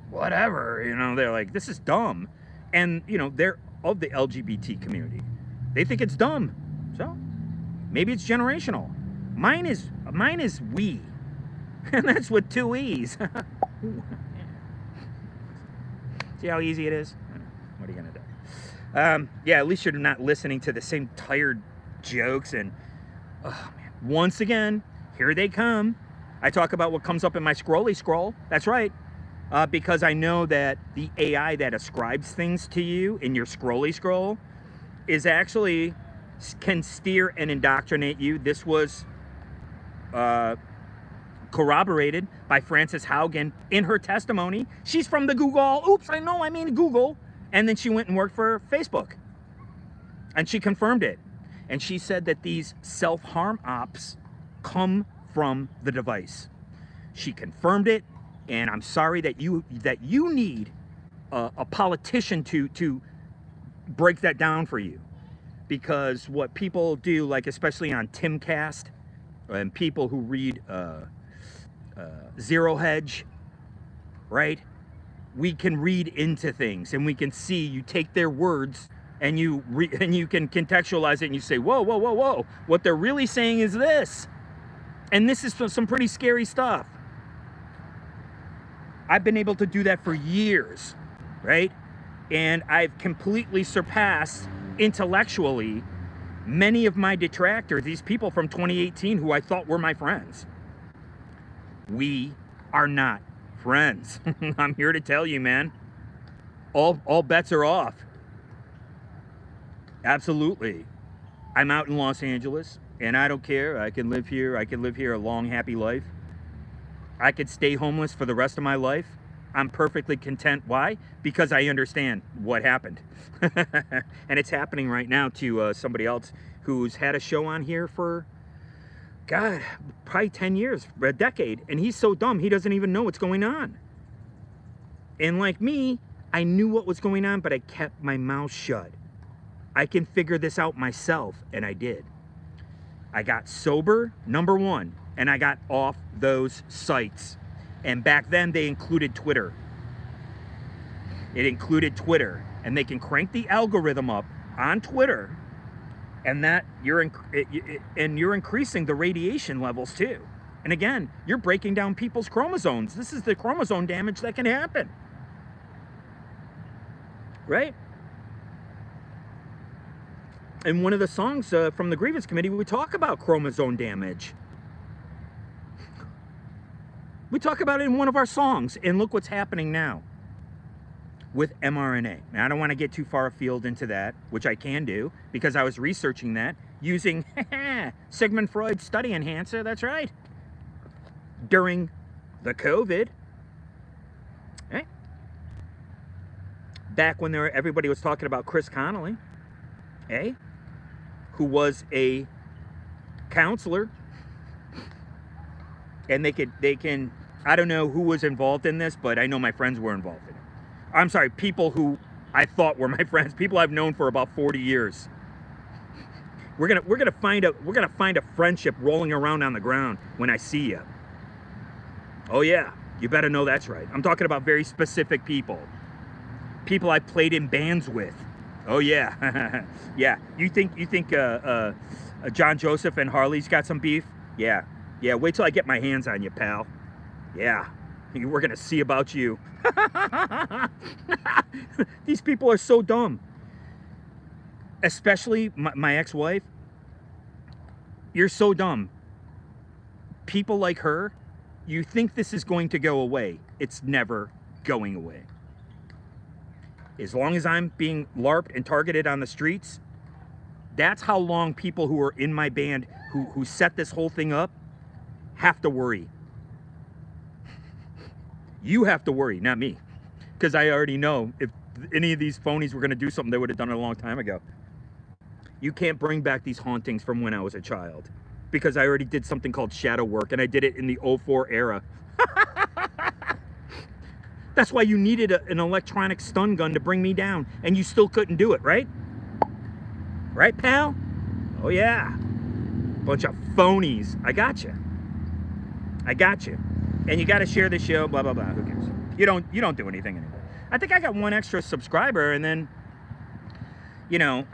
whatever, you know, they're like, this is dumb. And, you know, they're of the LGBT community. They think it's dumb. So maybe it's generational. Mine is we. And that's with 2 E's. See how easy it is? What are you gonna do? Yeah, at least you're not listening to the same tired jokes. And oh man, once again, here they come. I talk about what comes up in my scrolly scroll. That's right, because I know that the AI that ascribes things to you in your scrolly scroll is actually can steer and indoctrinate you. This was corroborated by Frances Haugen in her testimony. She's from the Google. Oops, I know, I mean Google. And then she went and worked for Facebook. And she confirmed it. And she said that these self-harm ops come from the device. She confirmed it, and I'm sorry that you need a politician to break that down for you. Because what people do, like especially on Timcast, and people who read Zero Hedge, right? We can read into things, and we can see, you take their words and you can contextualize it, and you say, whoa, whoa, whoa, whoa, what they're really saying is this. And this is some pretty scary stuff. I've been able to do that for years, right? And I've completely surpassed intellectually many of my detractors, these people from 2018 who I thought were my friends. We are not friends. I'm here to tell you, man. All bets are off. Absolutely. I'm out in Los Angeles, and I don't care. I can live here. I can live here a long, happy life. I could stay homeless for the rest of my life. I'm perfectly content. Why? Because I understand what happened. And it's happening right now to somebody else who's had a show on here for, God, probably 10 years, a decade. And he's so dumb, he doesn't even know what's going on. And like me, I knew what was going on, but I kept my mouth shut. I can figure this out myself, and I did. I got sober, number one, and I got off those sites. And back then, they included Twitter. It included Twitter, and they can crank the algorithm up on Twitter, and that you're increasing the radiation levels too. And again, you're breaking down people's chromosomes. This is the chromosome damage that can happen. Right? In one of the songs from the Grievance Committee, we talk about chromosome damage. We talk about it in one of our songs, and look what's happening now with mRNA. Now, I don't want to get too far afield into that, which I can do, because I was researching that using Sigmund Freud's study enhancer, that's right, during the COVID. Right? Back when everybody was talking about Chris Connolly, who was a counselor, and they can, I don't know who was involved in this, but I know my friends were involved in it. I'm sorry, people who I thought were my friends, people I've known for about 40 years. We're gonna find a friendship rolling around on the ground when I see you. Oh yeah, you better know that's right. I'm talking about very specific people. People I played in bands with. Oh yeah, yeah. You think John Joseph and Harley's got some beef? Yeah. Wait till I get my hands on you, pal. Yeah, we're gonna see about you. These people are so dumb. Especially my ex-wife. You're so dumb. People like her, you think this is going to go away. It's never going away. As long as I'm being LARPed and targeted on the streets, that's how long people who are in my band, who set this whole thing up, have to worry. You have to worry, not me. Because I already know if any of these phonies were going to do something, they would have done it a long time ago. You can't bring back these hauntings from when I was a child. Because I already did something called shadow work, and I did it in the 04 era. That's why you needed an electronic stun gun to bring me down, and you still couldn't do it, right? Right, pal? Oh yeah. Bunch of phonies. I got you. I got you. And you got to share the show, blah, blah, blah. Who cares? You don't do anything anymore. I think I got one extra subscriber, and then, you know,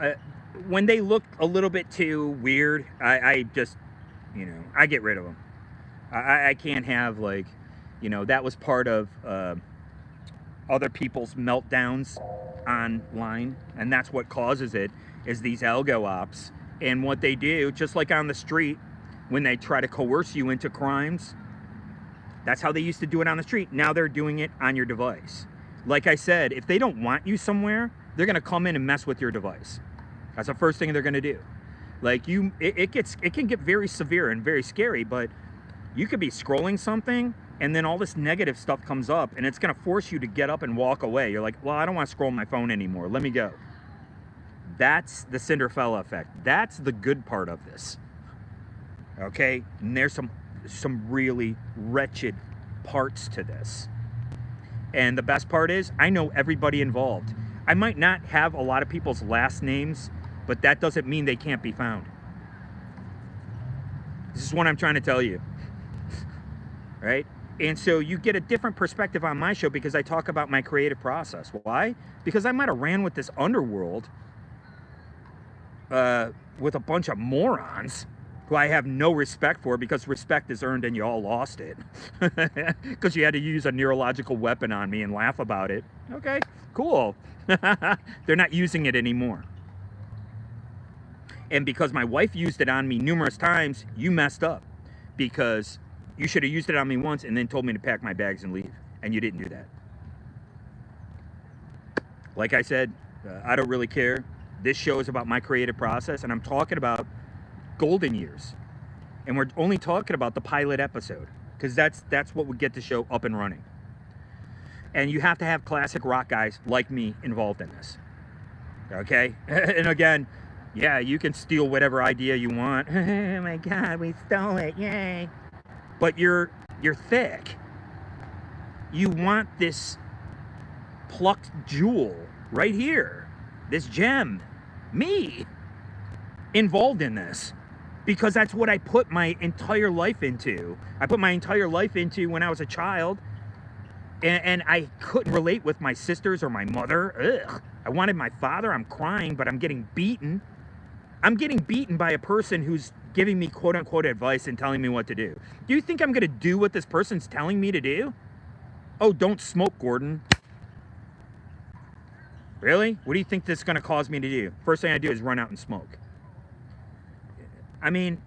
when they look a little bit too weird, I just, you know, I get rid of them. I can't have, like, you know, that was part of other people's meltdowns online, and that's what causes it, is these algo ops. And what they do, just like on the street, when they try to coerce you into crimes, that's how they used to do it on the street. Now they're doing it on your device. Like I said, if they don't want you somewhere, they're gonna come in and mess with your device. That's the first thing they're gonna do. Like it can get very severe and very scary, but you could be scrolling something and then all this negative stuff comes up and it's gonna force you to get up and walk away. You're like, well, I don't wanna scroll my phone anymore. Let me go. That's the Cinderella effect. That's the good part of this. Okay, and there's some really wretched parts to this. And the best part is, I know everybody involved. I might not have a lot of people's last names, but that doesn't mean they can't be found. This is what I'm trying to tell you. Right? And so you get a different perspective on my show because I talk about my creative process. Why? Because I might have ran with this underworld with a bunch of morons who I have no respect for, because respect is earned and you all lost it. Because you had to use a neurological weapon on me and laugh about it. Okay, cool. They're not using it anymore. And because my wife used it on me numerous times, you messed up. Because you should have used it on me once and then told me to pack my bags and leave. And you didn't do that. Like I said, I don't really care. This show is about my creative process, and I'm talking about golden years. And we're only talking about the pilot episode, because that's what would get the show up and running. And you have to have classic rock guys like me involved in this. Okay? And again, yeah, you can steal whatever idea you want. Oh my God, we stole it, yay. But you're thick. You want this plucked jewel right here. This gem. Me. Involved in this. Because that's what I put my entire life into. I put my entire life into when I was a child. And I couldn't relate with my sisters or my mother. Ugh. I wanted my father. I'm crying, but I'm getting beaten. I'm getting beaten by a person who's giving me quote-unquote advice and telling me what to do. Do you think I'm going to do what this person's telling me to do? Oh, don't smoke, Gordon. Really? What do you think this is going to cause me to do? First thing I do is run out and smoke. I mean,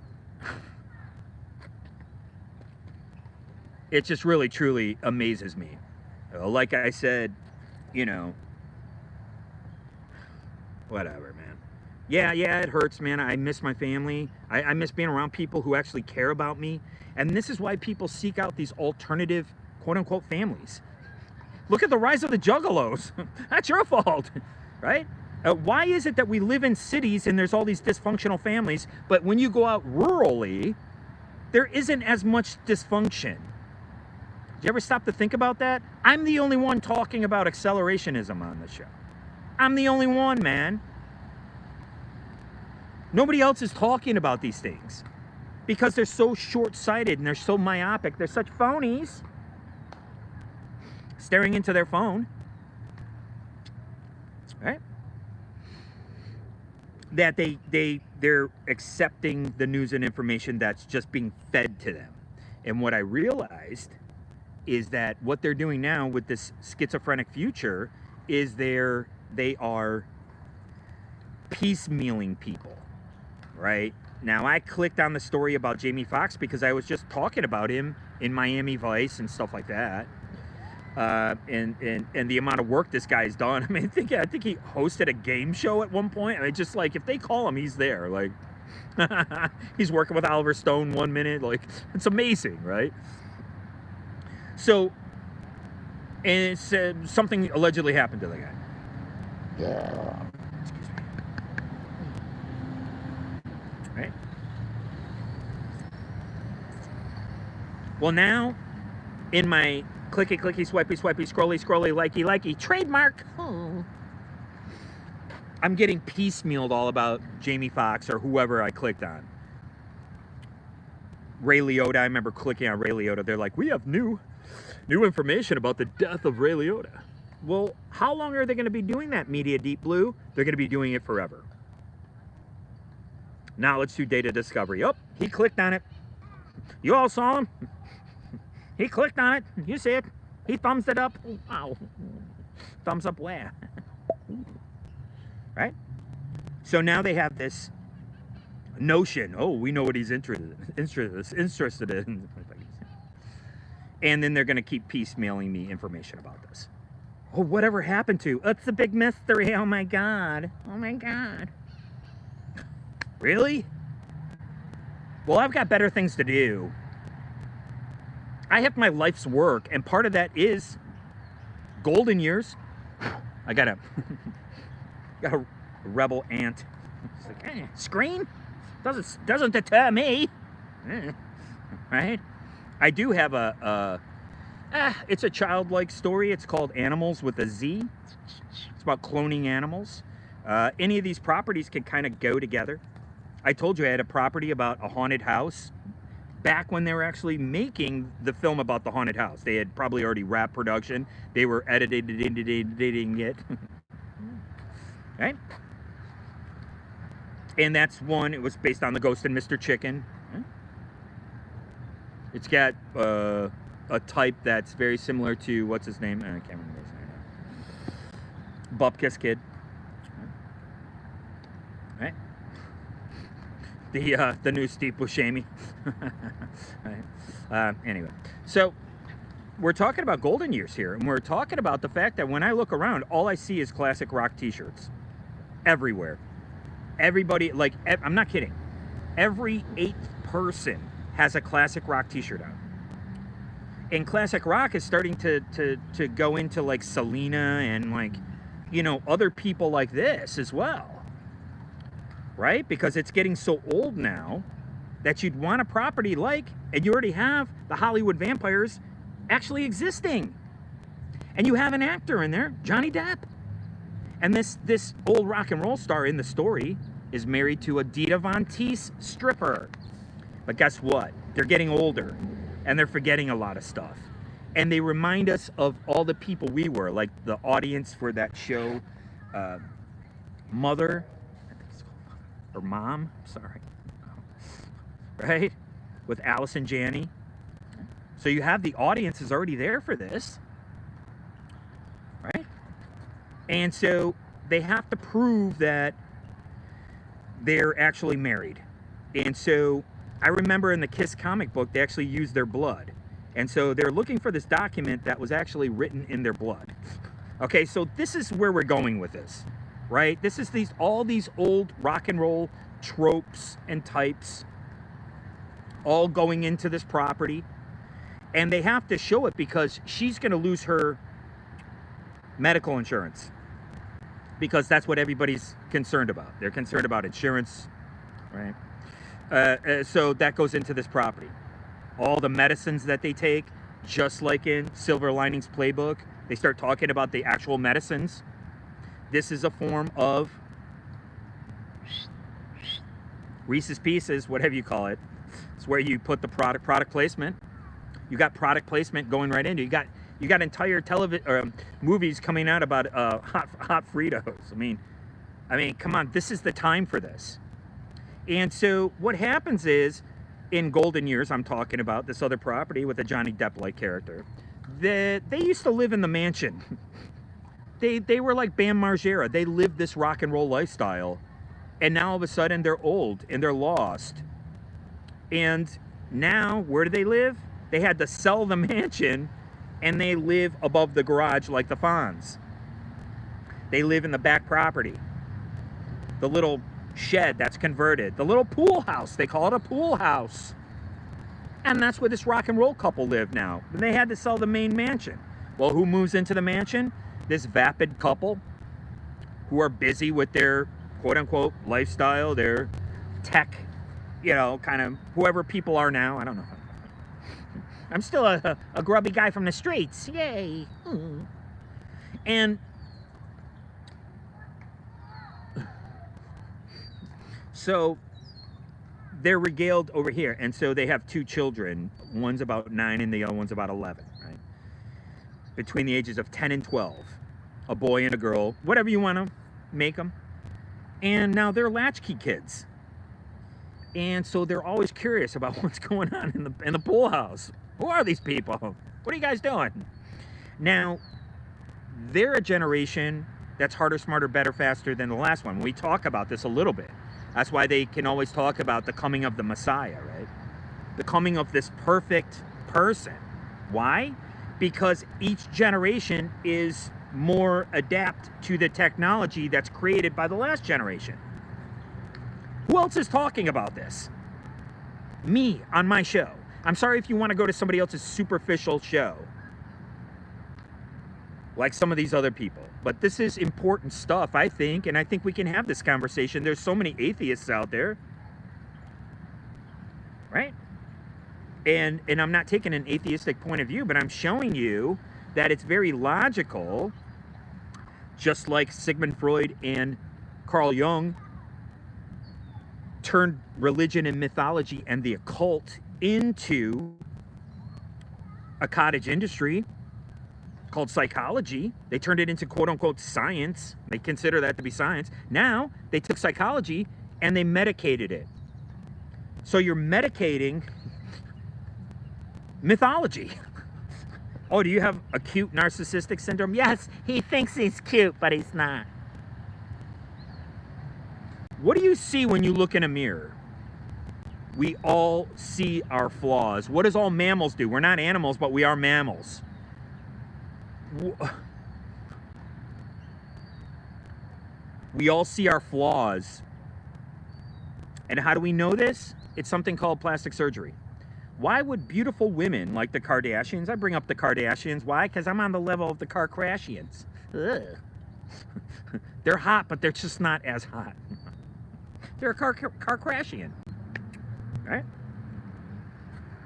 it just really, truly amazes me. Like I said, you know, whatever, man. Yeah, it hurts, man. I miss my family. I miss being around people who actually care about me. And this is why people seek out these alternative, quote-unquote, families. Look at the rise of the juggalos. That's your fault, right? Why is it that we live in cities and there's all these dysfunctional families, but when you go out rurally, there isn't as much dysfunction? Did you ever stop to think about that? I'm the only one talking about accelerationism on the show. I'm the only one, man. Nobody else is talking about these things because they're so short-sighted and they're so myopic. They're such phonies staring into their phone, right? That they're accepting the news and information that's just being fed to them. And what I realized is that what they're doing now with this schizophrenic future is they are piecemealing people. Right? Now, I clicked on the story about Jamie Foxx because I was just talking about him in Miami Vice and stuff like that. And the amount of work this guy's done. I mean, I think he hosted a game show at one point. I mean, just like, if they call him, he's there. Like, he's working with Oliver Stone 1 minute. Like, it's amazing, right? So, and it's, something allegedly happened to the guy. Yeah. Right? Well, now, in my clicky, clicky, swipey, swipey, scrolly, scrolly, likey, likey, trademark, I'm getting piecemealed all about Jamie Foxx or whoever I clicked on. Ray Liotta, I remember clicking on Ray Liotta. They're like, we have new information about the death of Ray Liotta. Well, how long are they going to be doing that, Media Deep Blue? They're going to be doing it forever. Knowledge through data discovery. Oh, he clicked on it. You all saw him. He clicked on it. You see it. He thumbs it up. Wow. Thumbs up where? Right? So now they have this notion. Oh, we know what he's interested in. And then they're going to keep piecemealing me information about this. Oh, whatever happened to? It's a big mystery. Oh, my God. Oh, my God. Really? Well, I've got better things to do. I have my life's work, and part of that is golden years. I got a rebel ant. It's like, screen doesn't deter me, right? I do have it's a childlike story. It's called Animals with a Z. It's about cloning animals. Any of these properties can kind of go together. I told you I had a property about a haunted house back when they were actually making the film about the haunted house. They had probably already wrapped production. They were editing it. Right? And that's one. It was based on the Ghost and Mr. Chicken. It's got a type that's very similar to, what's his name? I can't remember his name. Bupkis Kid. Right? The new Steve Buscemi. Right. Anyway, so we're talking about golden years here, and we're talking about the fact that when I look around, all I see is classic rock t-shirts everywhere. Everybody, like, I'm not kidding. Every 8th person has a classic rock t-shirt on. And classic rock is starting to go into like Selena and like, you know, other people like this as well. Right? Because it's getting so old now that you'd want a property like, and you already have the Hollywood vampires actually existing. And you have an actor in there, Johnny Depp. And this old rock and roll star in the story is married to a Dita Von Teese stripper. But guess what? They're getting older and they're forgetting a lot of stuff. And they remind us of all the people we were, like the audience for that show, Mother, or Mom, sorry. right? With Alice and Janney. So you have the audience is already there for this, right? And so they have to prove that they're actually married. And so I remember in the Kiss comic book, they actually used their blood. And so they're looking for this document that was actually written in their blood. Okay, so this is where we're going with this, right? This is all these old rock and roll tropes and types all going into this property. And they have to show it because she's going to lose her medical insurance. Because that's what everybody's concerned about. They're concerned about insurance, right? So that goes into this property. All the medicines that they take, just like in Silver Linings Playbook, they start talking about the actual medicines. This is a form of Reese's Pieces, whatever you call it. It's where you put the product placement. You got product placement going right into. You got entire television movies coming out about hot Fritos. I mean, come on, this is the time for this. And so what happens is, in Golden Years, I'm talking about this other property with a Johnny Depp-like character. They used to live in the mansion. They were like Bam Margera. They lived this rock and roll lifestyle, and now all of a sudden they're old and they're lost. And now where do they live? They had to sell the mansion, and they live above the garage like the Fonz. They live in the back property. The little shed that's converted. The little pool house. They call it a pool house. And that's where this rock and roll couple live now. And they had to sell the main mansion. Well, who moves into the mansion? This vapid couple who are busy with their quote-unquote lifestyle, their tech, you know, kind of whoever people are now. I don't know. I'm still a grubby guy from the streets. Yay. And so they're regaled over here. And so they have two children. One's about 9 and the other one's about 11, right? Between the ages of 10 and 12. A boy and a girl. Whatever you want to make them. And now they're latchkey kids. And so they're always curious about what's going on in the pool house. Who are these people? What are you guys doing? Now, they're a generation that's harder, smarter, better, faster than the last one. We talk about this a little bit. That's why they can always talk about the coming of the Messiah, right? The coming of this perfect person. Why? Because each generation is more adept to the technology that's created by the last generation. Who else is talking about this? Me, on my show. I'm sorry if you want to go to somebody else's superficial show, like some of these other people. But this is important stuff, I think, and I think we can have this conversation. There's so many atheists out there, right? And I'm not taking an atheistic point of view, but I'm showing you that it's very logical, just like Sigmund Freud and Carl Jung turned religion and mythology and the occult into a cottage industry called psychology. They turned it into quote-unquote science. They consider that to be science. Now, they took psychology and they medicated it. So you're medicating mythology. Oh, do you have acute narcissistic syndrome? Yes, he thinks he's cute, but he's not. What do you see when you look in a mirror? We all see our flaws. What does all mammals do? We're not animals, but we are mammals. We all see our flaws. And how do we know this? It's something called plastic surgery. Why would beautiful women like the Kardashians, I bring up the Kardashians, why? Because I'm on the level of the Kardashians. They're hot, but they're just not as hot. They're a Kardashian. Right?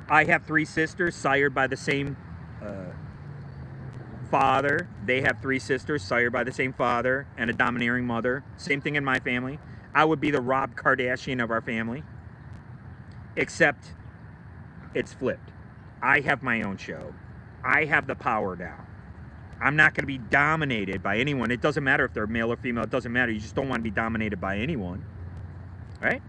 I have 3 sisters sired by the same father. They have 3 sisters sired by the same father and a domineering mother. Same thing in my family. I would be the Rob Kardashian of our family, except it's flipped. I have my own show. I have the power now. I'm not going to be dominated by anyone. It doesn't matter if they're male or female. It doesn't matter. You just don't want to be dominated by anyone. Right?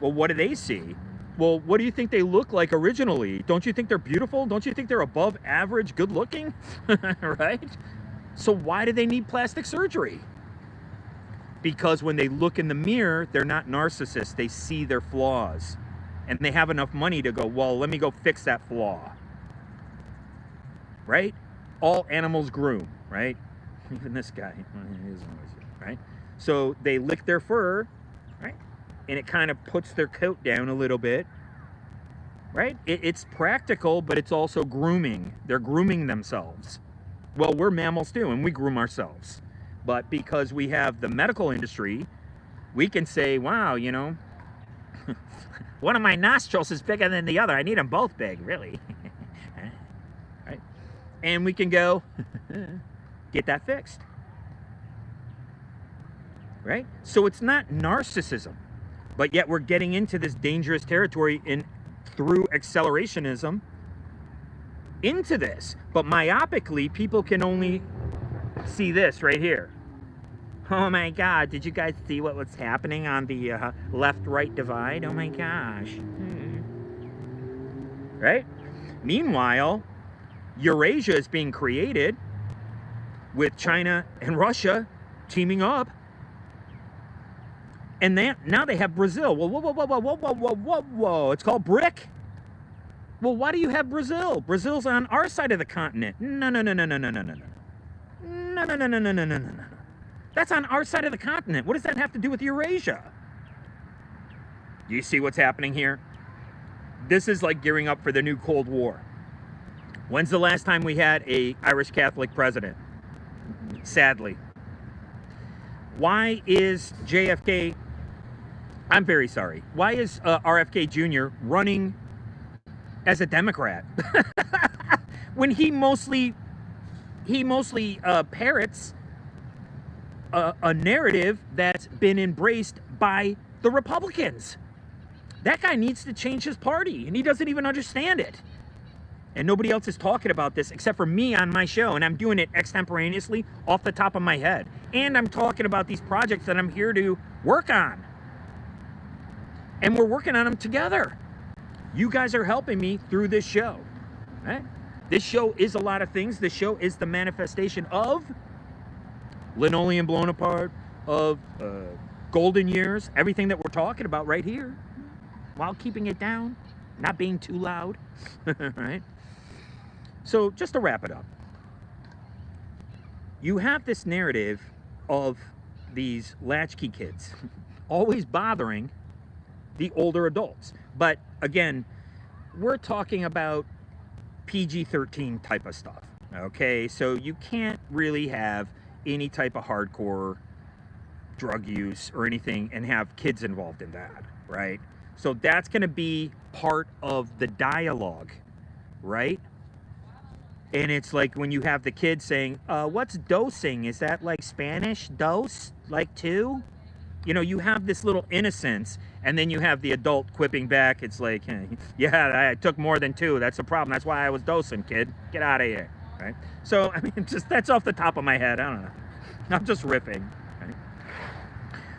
Well, what do they see? Well, what do you think they look like originally? Don't you think they're beautiful? Don't you think they're above average good looking? Right? So why do they need plastic surgery? Because when they look in the mirror, they're not narcissists. They see their flaws. And they have enough money to go, well, let me go fix that flaw. Right? All animals groom, right? Even this guy, right? So they lick their fur, right? And it kind of puts their coat down a little bit, right? It's practical, but it's also grooming. They're grooming themselves. Well, we're mammals too, and we groom ourselves. But because we have the medical industry, we can say, wow, you know, one of my nostrils is bigger than the other. I need them both big, really. Right? And we can go get that fixed. Right? So it's not narcissism, but yet we're getting into this dangerous territory through accelerationism into this. But myopically, people can only see this right here. Oh my God, did you guys see what was happening on the left-right divide? Oh my gosh. Right? Meanwhile, Eurasia is being created with China and Russia teaming up. And now they have Brazil. Whoa, whoa, whoa, whoa, whoa, whoa, whoa, whoa, whoa. It's called BRIC. Well, why do you have Brazil? Brazil's on our side of the continent. No, no, no, no, no, no, no, no, no. No, no, no, no, no, no, no, no. That's on our side of the continent. What does that have to do with Eurasia? Do you see what's happening here? This is like gearing up for the new Cold War. When's the last time we had an Irish Catholic president? Sadly. Why is JFK... I'm very sorry. Why is RFK Jr. running as a Democrat? When he mostly parrots a narrative that's been embraced by the Republicans. That guy needs to change his party, and he doesn't even understand it. And nobody else is talking about this except for me on my show, and I'm doing it extemporaneously off the top of my head. And I'm talking about these projects that I'm here to work on. And we're working on them together. You guys are helping me through this show. Right? This show is a lot of things. This show is the manifestation of linoleum blown apart, of golden years, everything that we're talking about right here, while keeping it down, not being too loud. Right? So just to wrap it up, you have this narrative of these latchkey kids always bothering the older adults. But again, we're talking about PG-13 type of stuff. Okay, so you can't really have any type of hardcore drug use or anything and have kids involved in that, right? So that's going to be part of the dialogue, right? And it's like when you have the kid saying, what's dosing? Is that like Spanish? Dose? Like two? You know, you have this little innocence, and then you have the adult quipping back. It's like, yeah, I took more than two. That's the problem. That's why I was dosing, kid. Get out of here, right? So, I mean, just that's off the top of my head. I don't know. I'm just riffing, right?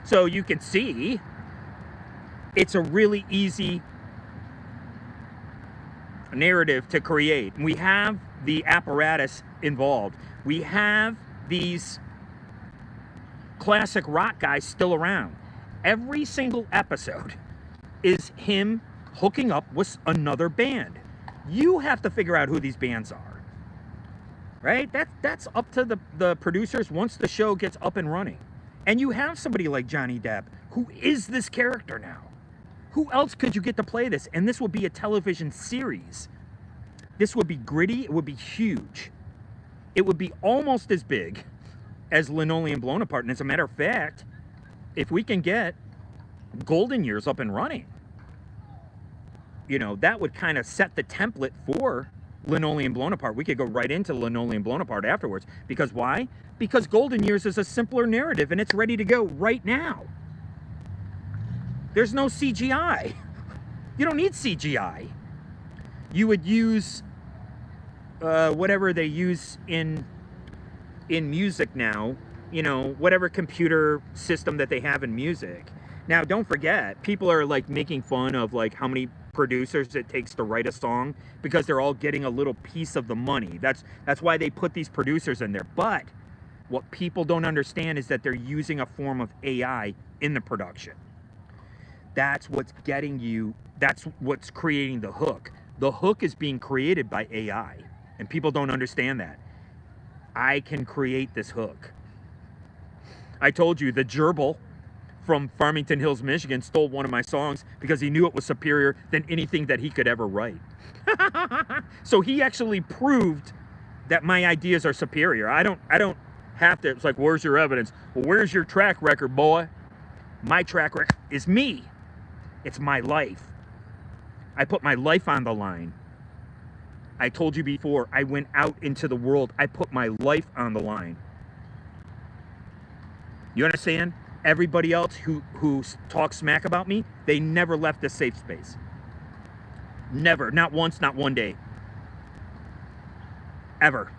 So you can see it's a really easy narrative to create. We have the apparatus involved. We have these classic rock guys still around. Every single episode is him hooking up with another band. You have to figure out who these bands are, right? That's up to the producers once the show gets up and running. And you have somebody like Johnny Depp, who is this character now. Who else could you get to play this? And this would be a television series. This would be gritty. It would be huge. It would be almost as big as Linoleum Blown Apart. And as a matter of fact, if we can get Golden Years up and running, you know, that would kind of set the template for Linoleum Blown Apart. We could go right into Linoleum Blown Apart afterwards. Because why? Because Golden Years is a simpler narrative and it's ready to go right now. There's no CGI. You don't need CGI. You would use whatever they use in music now, you know, whatever computer system that they have in music. Now, don't forget, people are like making fun of like how many producers it takes to write a song, because they're all getting a little piece of the money. That's why they put these producers in there. But what people don't understand is that they're using a form of AI in the production. That's what's getting you, that's what's creating the hook. The hook is being created by AI, and people don't understand that. I can create this hook. I told you the gerbil from Farmington Hills, Michigan stole one of my songs because he knew it was superior than anything that he could ever write. So he actually proved that my ideas are superior. I don't have to, it's like, where's your evidence? Well, where's your track record, boy? My track record is me. It's my life. I put my life on the line. I told you before, I went out into the world. I put my life on the line. You understand? Everybody else who talks smack about me, they never left a safe space. Never. Not once, not one day. Ever.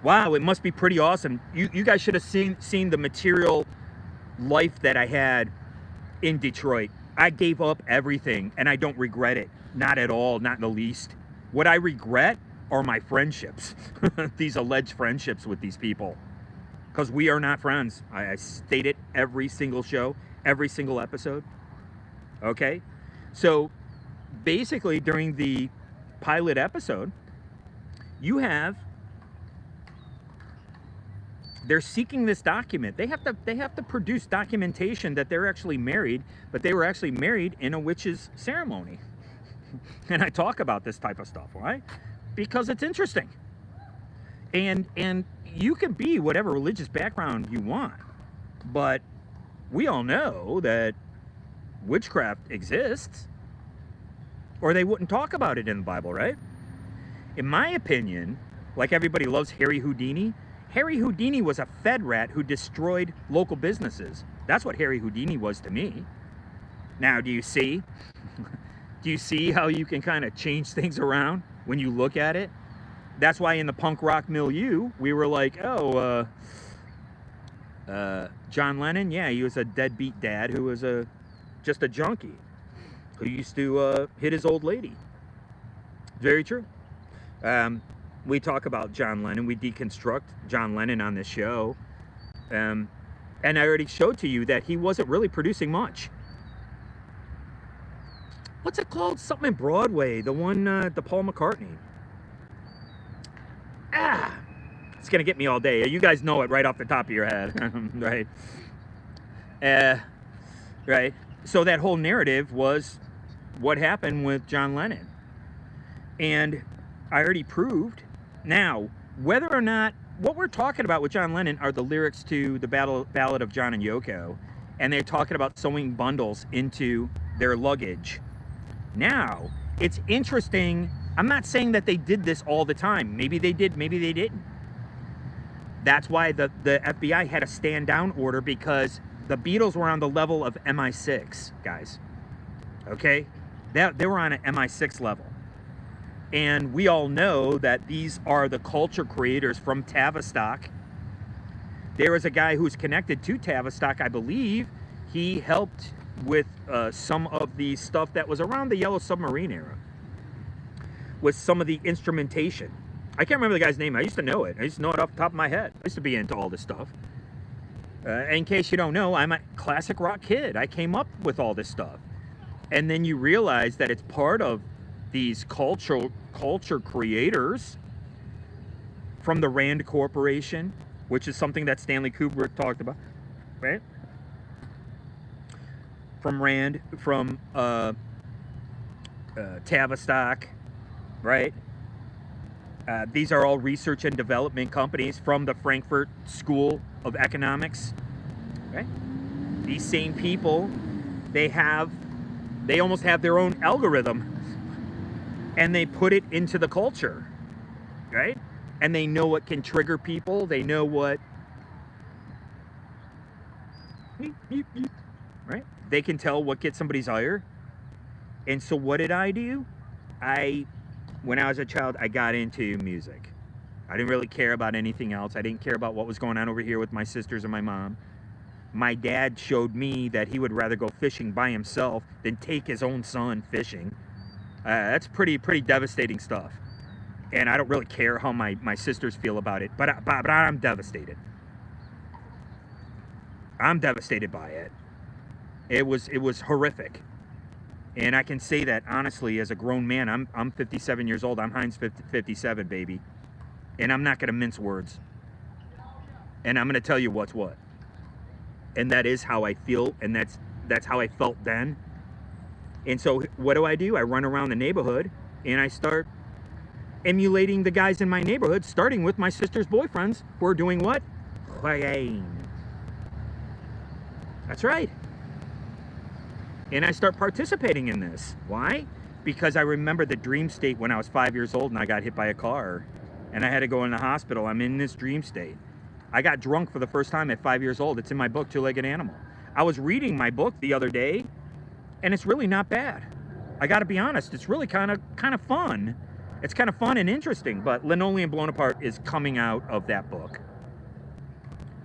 Wow, it must be pretty awesome. You guys should have seen the material life that I had in Detroit. I gave up everything, and I don't regret it. Not at all, not in the least. What I regret are my friendships. These alleged friendships with these people. Because we are not friends. I state it every single show, every single episode. Okay? So, basically, during the pilot episode, you have, they're seeking this document. They have to produce documentation that they're actually married, but they were actually married in a witch's ceremony. And I talk about this type of stuff, right? Because it's interesting. And you can be whatever religious background you want, but we all know that witchcraft exists, or they wouldn't talk about it in the Bible, right? In my opinion, like everybody loves Harry Houdini, Harry Houdini was a Fed rat who destroyed local businesses. That's what Harry Houdini was to me. Now, do you see? Do you see how you can kind of change things around when you look at it? That's why in the punk rock milieu, we were like, oh, John Lennon, yeah, he was a deadbeat dad who was just a junkie who used to hit his old lady. Very true. We talk about John Lennon. We deconstruct John Lennon on this show. And I already showed to you that he wasn't really producing much. What's it called? Something in Broadway. The one, the Paul McCartney. It's gonna get me all day. You guys know it right off the top of your head, right? Right. So that whole narrative was what happened with John Lennon, and I already proved. Now, whether or not what we're talking about with John Lennon are the lyrics to the Ballad of John and Yoko, and they're talking about sewing bundles into their luggage. Now, it's interesting. I'm not saying that they did this all the time. Maybe they did, maybe they didn't. That's why the FBI had a stand down order, because the Beatles were on the level of MI6, guys. Okay? They were on an MI6 level. And we all know that these are the culture creators from Tavistock. There was a guy who's connected to Tavistock, I believe. He helped with some of the stuff that was around the Yellow Submarine era, with some of the instrumentation. I can't remember the guy's name. I used to know it. I used to know it off the top of my head. I used to be into all this stuff. In case you don't know, I'm a classic rock kid. I came up with all this stuff. And then you realize that it's part of these culture creators from the Rand Corporation, which is something that Stanley Kubrick talked about, right? From Rand, from Tavistock, right? These are all research and development companies from the Frankfurt School of Economics, right? These same people, they almost have their own algorithm, and they put it into the culture, right? And they know what can trigger people. They know what, right? They can tell what gets somebody's ire. And so what did I do? When I was a child, I got into music. I didn't really care about anything else. I didn't care about what was going on over here with my sisters and my mom. my dad showed me that he would rather go fishing by himself than take his own son fishing. That's pretty devastating stuff. And I don't really care how my sisters feel about it, but I'm devastated. I'm devastated by it. It was horrific. And I can say that honestly as a grown man. I'm 57 years old. I'm Heinz 57, baby. And I'm not going to mince words. And I'm going to tell you what's what. And that is how I feel, and that's how I felt then. And so what do? I run around the neighborhood and I start emulating the guys in my neighborhood, starting with my sister's boyfriends who are doing what? Playing. That's right. And I start participating in this. Why? Because I remember the dream state when I was 5 years old and I got hit by a car and I had to go in the hospital. I'm in this dream state. I got drunk for the first time at 5 years old. It's in my book, Two-Legged Animal. I was reading my book the other day and it's really not bad. I gotta be honest, it's really kind of fun. It's kind of fun and interesting, but Linoleum Blown Apart is coming out of that book.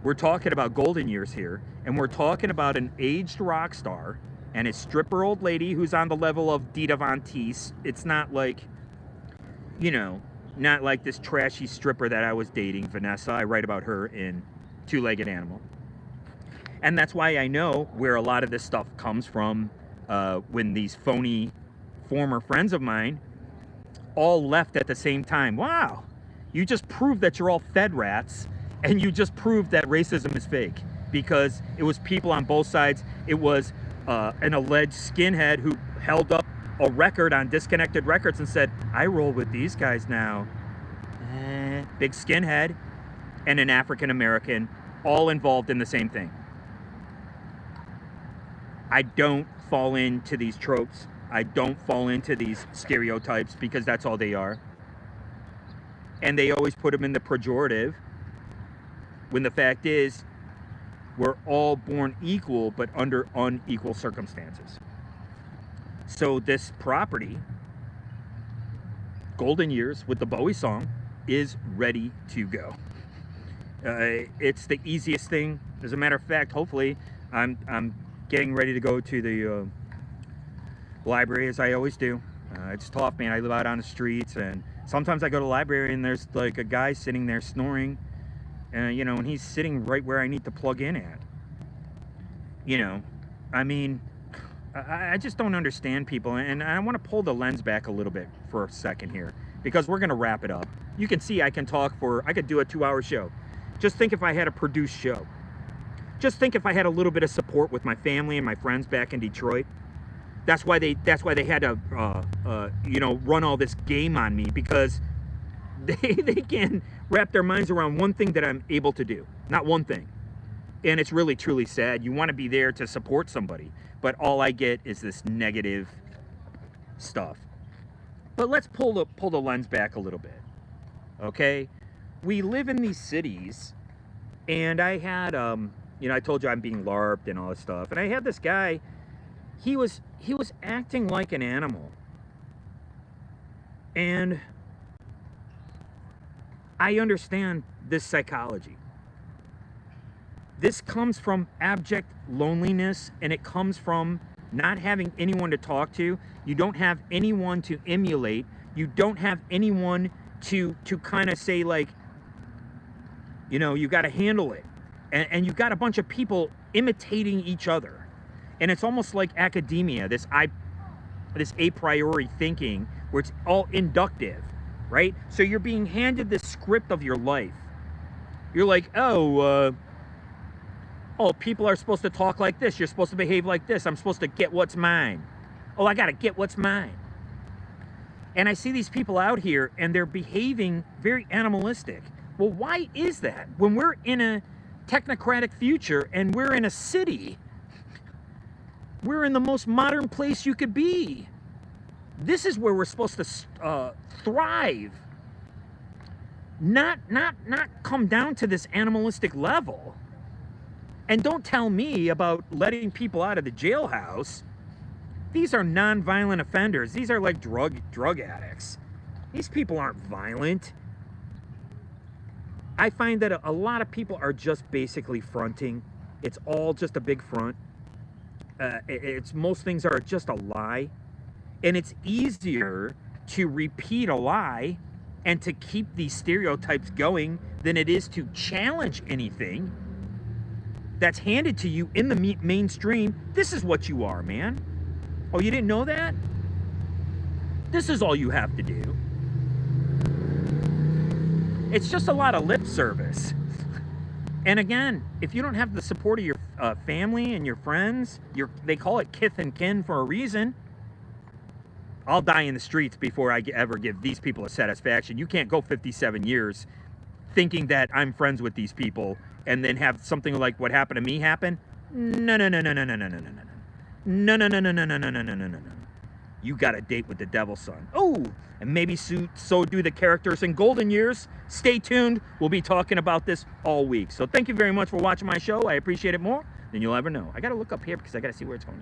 We're talking about golden years here, and we're talking about an aged rock star and a stripper old lady who's on the level of Dita Von Teese. It's not like, you know, not like this trashy stripper that I was dating, Vanessa. I write about her in Two-Legged Animal. And that's why I know where a lot of this stuff comes from, when these phony former friends of mine all left at the same time. Wow, you just proved that you're all fed rats, and you just proved that racism is fake, because it was people on both sides. It was an alleged skinhead who held up a record on Disconnected Records and said, I roll with these guys now. Big skinhead and an African American, all involved in the same thing. I don't fall into these tropes. I don't fall into these stereotypes, because that's all they are. And they always put them in the pejorative, when the fact is, we're all born equal, but under unequal circumstances. So this property, Golden Years with the Bowie song, is ready to go. It's the easiest thing. As a matter of fact, hopefully, I'm getting ready to go to the library, as I always do. It's tough, man. I live out on the streets, and sometimes I go to the library and there's like a guy sitting there snoring, and you know, and he's sitting right where I need to plug in at. You know, I mean, I just don't understand people, and I want to pull the lens back a little bit for a second here, because we're gonna wrap it up. You can see I could do a 2-hour show. Just think if I had a produced show. Just think if I had a little bit of support with my family and my friends back in Detroit. That's why they had to you know, run all this game on me, because they can't wrap their minds around one thing that I'm able to do. Not one thing. And it's really truly sad. You want to be there to support somebody, but all I get is this negative stuff. But let's pull the lens back a little bit. Okay? We live in these cities, and I had you know, I told you I'm being LARPed and all this stuff, and I had this guy. He was acting like an animal, and I understand this psychology. This comes from abject loneliness, and it comes from not having anyone to talk to. You don't have anyone to emulate. You don't have anyone to kind of say, like, you know, you got to handle it. And you've got a bunch of people imitating each other. And it's almost like academia, this a priori thinking, where it's all inductive, right? So you're being handed this script of your life. You're like, oh, people are supposed to talk like this. You're supposed to behave like this. I'm supposed to get what's mine. Oh, I got to get what's mine. And I see these people out here, and they're behaving very animalistic. Well, why is that? When we're in a technocratic future and we're in a city, we're in the most modern place you could be. This is where we're supposed to thrive. Not come down to this animalistic level. And don't tell me about letting people out of the jailhouse. These are non-violent offenders. These are like drug addicts. These people aren't violent. I find that a lot of people are just basically fronting. It's all just a big front. It's most things are just a lie. And it's easier to repeat a lie and to keep these stereotypes going than it is to challenge anything that's handed to you in the mainstream. This is what you are, man. Oh, you didn't know that? This is all you have to do. It's just a lot of lip service. And again, if you don't have the support of your family and your friends, they call it kith and kin for a reason. I'll die in the streets before I ever give these people a satisfaction. You can't go 57 years thinking that I'm friends with these people and then have something like what happened to me happen. No, no, no, no, no, no, no, no, no, no. No, no, no, no, no, no, no, no, no, no, no. You got a date with the devil, son. Oh, and maybe so do the characters in Golden Years. Stay tuned. We'll be talking about this all week. So thank you very much for watching my show. I appreciate it more than you'll ever know. I got to look up here because I got to see where it's going.